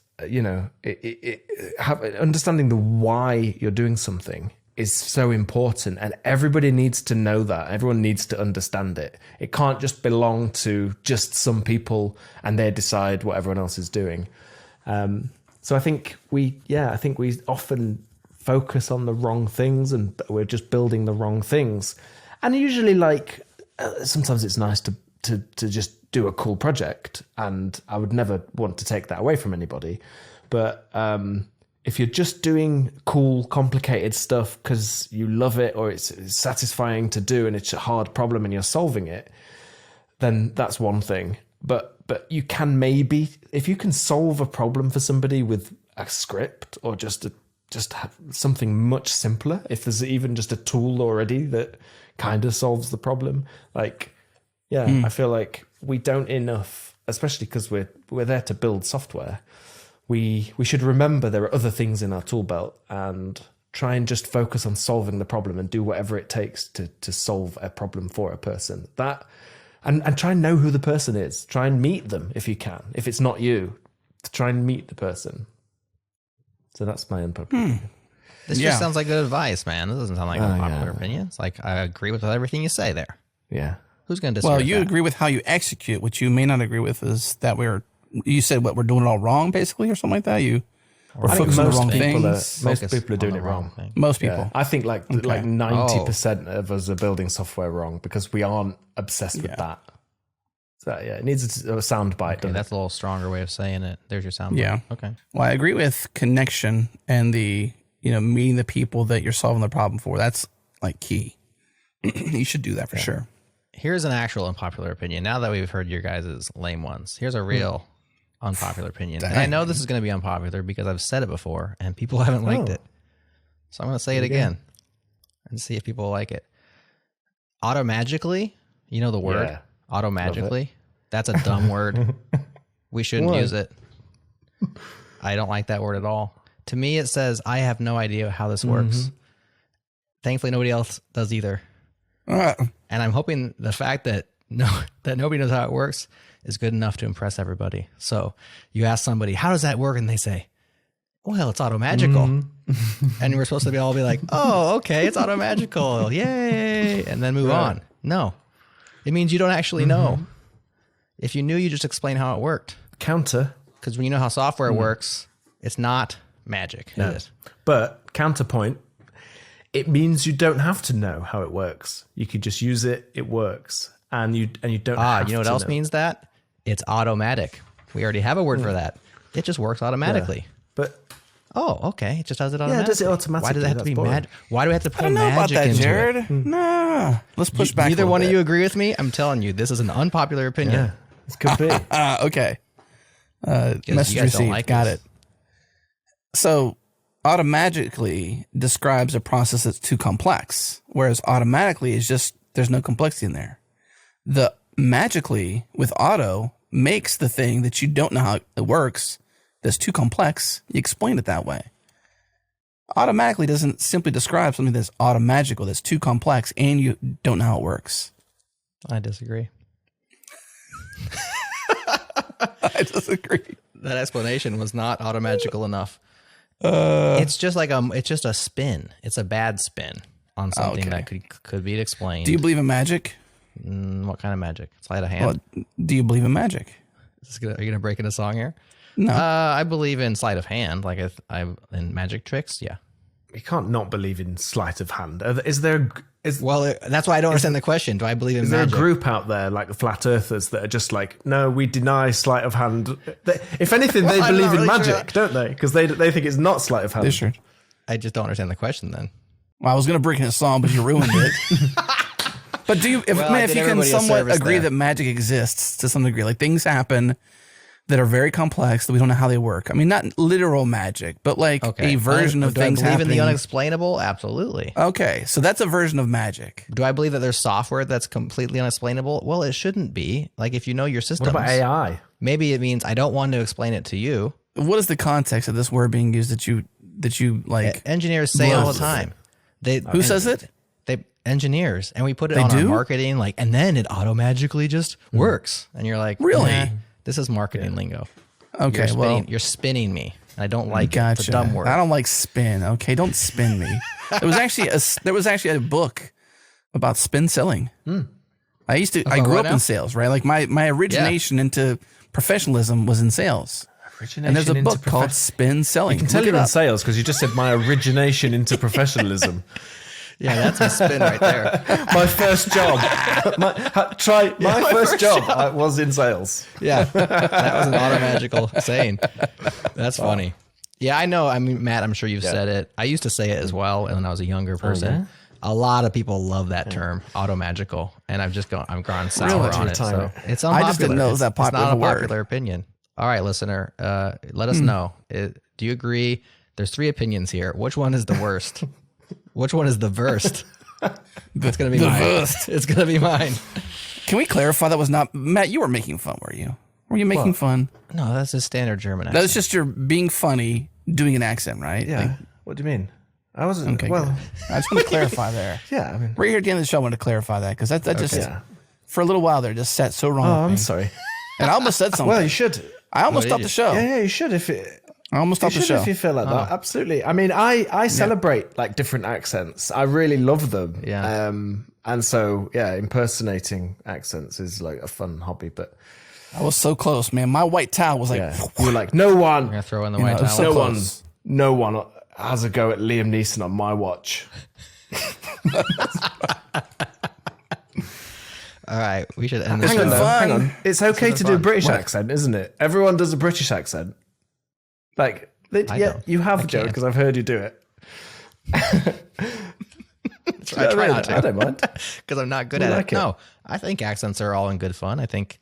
understanding the why you're doing something is so important, and everybody needs to know that. Everyone needs to understand it. It can't just belong to just some people and they decide what everyone else is doing. So I think we often focus on the wrong things, and we're just building the wrong things. And usually, sometimes it's nice to just do a cool project, and I would never want to take that away from anybody. But if you're just doing cool, complicated stuff because you love it or it's satisfying to do and it's a hard problem and you're solving it, then that's one thing. But you can maybe, if you can solve a problem for somebody with a script or just have something much simpler, if there's even just a tool already that kind of solves the problem, I feel like we don't enough, especially because we're there to build software. We should remember there are other things in our tool belt and try and just focus on solving the problem and do whatever it takes to solve a problem for a person. And try and know who the person is. Try and meet them if you can. If it's not you, try and meet the person. So that's my unpopular opinion. This just sounds like good advice, man. This doesn't sound like unpopular opinions. Like, I agree with everything you say there. Yeah. Who's going to disagree? Well, you agree with how you execute. What you may not agree with is that you said we're doing it all wrong, basically, or something like that. We're focusing on the wrong things. Most people are doing it wrong. Most people. Yeah. I think like 90% of us are building software wrong because we aren't obsessed with that. So it needs a sound bite. Okay, that's a little stronger way of saying it. There's your sound bite. Yeah. Okay. Well, I agree with connection and the meeting the people that you're solving the problem for. That's like key. You should do that for sure. Here's an actual unpopular opinion. Now that we've heard your guys' lame ones, here's a real unpopular opinion. And I know this is going to be unpopular because I've said it before and people haven't liked it. So I'm going to say it again and see if people like it. Automagically, you know the word? Yeah. Automagically. That's a dumb word. We shouldn't use it. I don't like that word at all. To me, it says, I have no idea how this works. Thankfully, nobody else does either. And I'm hoping the fact that nobody knows how it works is good enough to impress everybody. So you ask somebody, how does that work? And they say, well, it's automagical. And we're supposed to be all be like, oh, okay, it's automagical. Yay. And then move on. No, it means you don't actually know. If you knew, you just explain how it worked. Counter. Because when you know how software works, it's not magic. No. It is. But counterpoint, it means you don't have to know how it works. You could just use it. It works. And you don't have to you know what else means that? It's automatic. We already have a word for that. It just works automatically. But okay. It just does it automatically. it does it automatically. Why does it have to be That's magic? Why do we have to I pull don't know about magic that, into Jerod. it? No. Let's push back. Neither a one bit. of you agree with me. I'm telling you, this is an unpopular opinion. Yeah, this could be. Okay. You Message guys don't received. like Got this. it. So automagically describes a process that's too complex, whereas automatically is just there's no complexity in there. The magically with auto makes the thing that you don't know how it works that's too complex. You explain it that way. Automatically doesn't simply describe something that's automagical, that's too complex, and you don't know how it works. I disagree. I disagree. That explanation was not automagical enough. It's just like it's just a spin. It's a bad spin on something that could be explained. Do you believe in magic? What kind of magic? Sleight of hand? Well, do you believe in magic? Are you gonna break into song here? No. I believe in sleight of hand. Like in magic tricks. Yeah. You can't not believe in sleight of hand. Is Well, that's why I don't understand the question. Do I believe in Is there magic? a group out there like the flat earthers that are just like, no, we deny sleight of hand? If anything, they I'm believe not in really magic, don't they? Because they think it's not sleight of hand. They sure. I just don't understand the question then. Well, I was going to break in a song, but you ruined it. But do you, if, Well, I if did you can everybody a somewhat service agree there. that magic exists to some degree, like things happen that are very complex that we don't know how they work. I mean, not literal magic, but like a version of do things I believe happening. in the unexplainable? Absolutely. Okay, so that's a version of magic. Do I believe that there's software that's completely unexplainable? Well, it shouldn't be. Like if you know your systems. What about AI? Maybe it means I don't want to explain it to you. What is the context of this word being used that you like? Engineers say all the love? time. Who says it? They engineers, and we put it They on our do? marketing, like, and then it automagically just works. And you're like, Really? nah, this is marketing lingo. Okay, You're spinning me. And I don't like it. Gotcha. It's a dumb word. I don't like spin. Okay, don't spin me. There was actually a book about spin selling. I grew what up now? in sales, right? Like my origination into professionalism was in sales. And there's a book called Spin Selling. You can tell Look you're it in up. sales because you just said my origination into professionalism. Yeah, that's a spin right there. My first job. My first job. I was in sales. Yeah, that was an automagical saying. That's funny. Yeah, I know. I mean, Matt, I'm sure you've said it. I used to say it as well when I was a younger person. yeah? A lot of people love that term, automagical, and I'm gone sour Really? on it. So Retire. it's unpopular. I just didn't know it was that popular It's not a of a word. popular opinion. All right, listener, let us know. Do you agree? There's 3 opinions here. Which one is the worst? Which one is the worst? It's going to be mine. worst. It's going to be mine. Can we clarify that was not Matt? You were making fun, were you? Were you making fun? No, that's a standard German accent. That was just your being funny, doing an accent, right? Yeah. Like, What do you mean? I wasn't. okay. well, good. I just want to clarify there. yeah. I mean, Right here at the end of the show, I want to clarify that because that just yeah. for a little while there just sat so wrong. Oh, with I'm me. sorry. And I almost said something. Well, you should. I almost did stopped you? the show. Yeah, you should if it. I almost You stopped the should show. if you feel like that. Absolutely. I mean, I celebrate like different accents. I really love them. Yeah. And so impersonating accents is like a fun hobby. But I was so close, man. My white towel was like, you were like, no one, I'm going to throw in the You white know, towel. so no close. no one has a go at Liam Neeson on my watch. All right, we should end this Hang on, show. though. Hang on. It's okay to do a fun. British What? accent, isn't it? Everyone does a British accent. Like, don't. you have, Joe, can't. because I've heard you do it. I try not to. I don't mind. Because I'm not good We at like it. it. No, I think accents are all in good fun. I think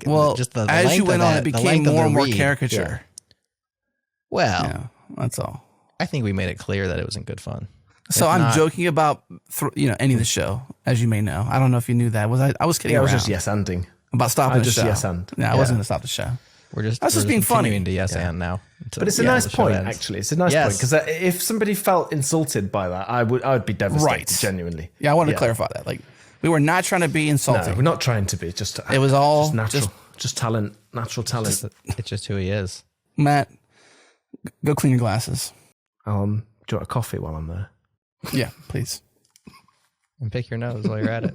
Well, just the as length you went of on, that, it the became length of more the and more read. caricature. Well, Yeah, that's all. I think we made it clear that it was in good fun. So If I'm not- joking about ending the show, as you may know. I don't know if you knew that. I was kidding Yeah, I around was just yes-anding. about stopping I the just show. yes-and. Yeah, I wasn't going to stop the show. We're just That's just being funny. continuing to yes and now. But it's a nice point, actually. It's a nice point because if somebody felt insulted by that, I would be devastated, Right. genuinely. Yeah, I wanted to clarify that. Like, we were not trying to be insulting. No, we're not trying to be. Just It was all just natural, just talent, natural talent. It's just who he is. Matt, go clean your glasses. Do you want a coffee while I'm there? Yeah, please. And pick your nose while you're at it.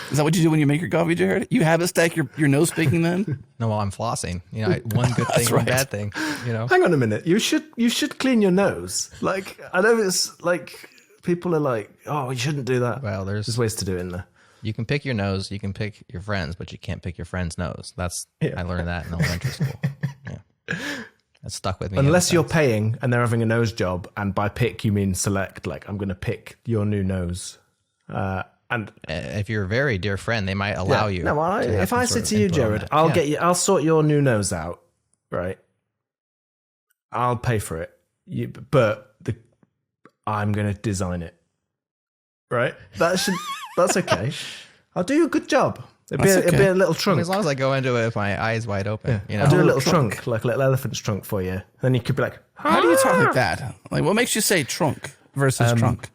Is that what you do when you make your coffee, Jerod? You have it stack your nose picking then? No, while I'm flossing. One good thing, one bad thing. Hang on a minute. You should clean your nose. Like, I know it's like people are like, oh, you shouldn't do that. Well, There's ways to do it in there. You can pick your nose, you can pick your friends, but you can't pick your friend's nose. I learned that in elementary school. Yeah. That stuck with me. Unless you're paying and they're having a nose job, and by pick you mean select. Like, I'm going to pick your new nose. And if you're a very dear friend, they might allow you. No, if I say to you, Jerod, I'll I'll sort your new nose out, right? I'll pay for it. I'm going to design it, right? That's okay. I'll do a good job. It'll be a little trunk. as long as I go into it with my eyes wide open. I'll do a little trunk, like a little elephant's trunk for you. Then you could be like, How do you talk like that? Like, what makes you say trunk versus trunk?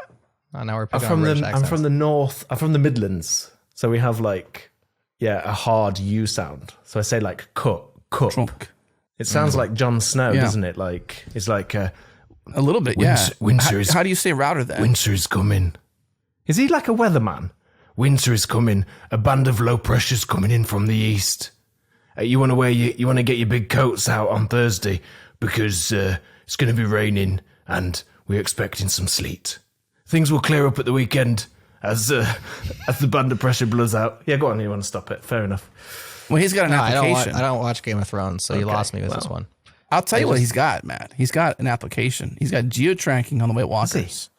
Oh, now we're I'm picking on British I'm accents. from the north. I'm from the Midlands, so we have a hard U sound. So I say like cup. Trunk. It sounds like Jon Snow, doesn't it? Like it's like A little bit, yeah. winter How do you say router then? winter is coming. Is he like a weatherman? Winter is coming. A band of low pressure's coming in from the east. You want to get your big coats out on Thursday because it's going to be raining and we're expecting some sleet. Things will clear up at the weekend as the band of pressure blows out. Yeah, go on. You want to stop it? Fair enough. Well, he's got an application. I don't watch Game of Thrones, so you lost me with this one. I'll tell you what he's got, Matt. He's got an application. He's got geo-tracking on the White Walkers.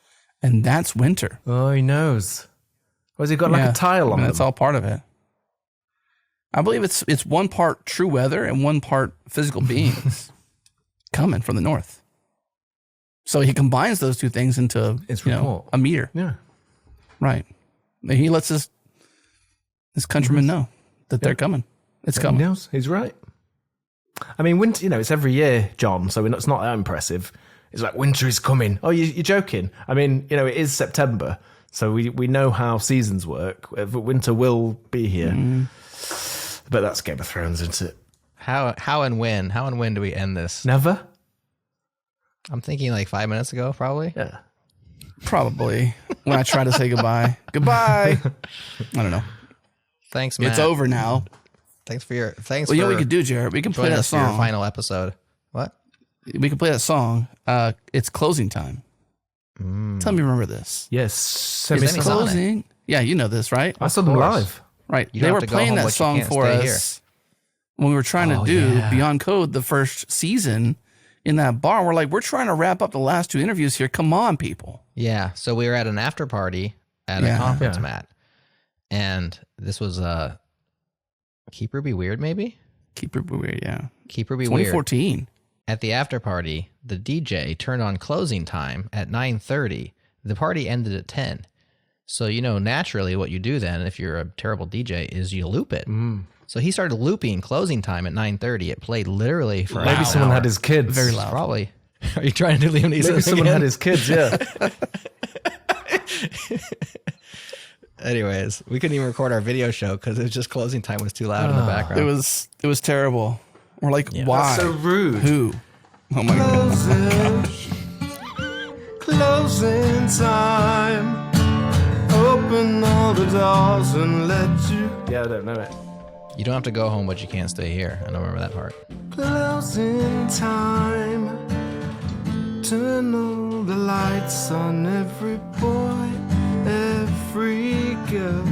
And that's winter. Oh, he knows. Or has he got like a tile on That's them? all part of it. I believe it's one part true weather and one part physical beings coming from the north. So he combines those two things into a meter. Yeah. Right. And he lets his countrymen know that they're coming. It's He coming. knows. He's right. I mean, winter, it's every year, John, so it's not that impressive. It's like, winter is coming. Oh, you're joking. I mean, it is September, so we know how seasons work. Winter will be here. But that's Game of Thrones, isn't it? How and when do we end this? Never? I'm thinking like 5 minutes ago, probably. Yeah. Probably when I try to say goodbye. Goodbye. I don't know. Thanks, Matt. It's over now. Thanks for Well, you know what we could do, Jerod? We can play joining that us for your song. final episode. What? We can play that song. It's closing time. Tell me you remember this. Yes. Is It's any song? closing. Yeah, you know this, right? I saw them course. live. Right. You They don't were have to go playing home, that but you song can't for stay us when we were trying to do Beyond Code, the first season in that bar. We're like, we're trying to wrap up the last two interviews here. Come on, people. Yeah. So we were at an after party at a conference, Matt. And this was Keep Ruby Weird, maybe? Keep it weird, yeah. Keep Ruby Weird. 2014. At the after party, the DJ turned on closing time at 9:30. The party ended at 10. So, naturally what you do then, if you're a terrible DJ, is you loop it. So he started looping closing time at 9:30. It played literally for Maybe someone had his kids. Very loud. Probably. Are you trying to do Liam Neeson Maybe someone again? had his kids, yeah. Anyways, we couldn't even record our video show because it was just closing time was too loud in the background. It was terrible. We're like, why? That's so rude. Who? Oh my God. Closing time. Open all the doors and let you. Yeah, I don't know it. You don't have to go home, but you can't stay here. I don't remember that part. Closing time. Turn all the lights on every boy, every girl.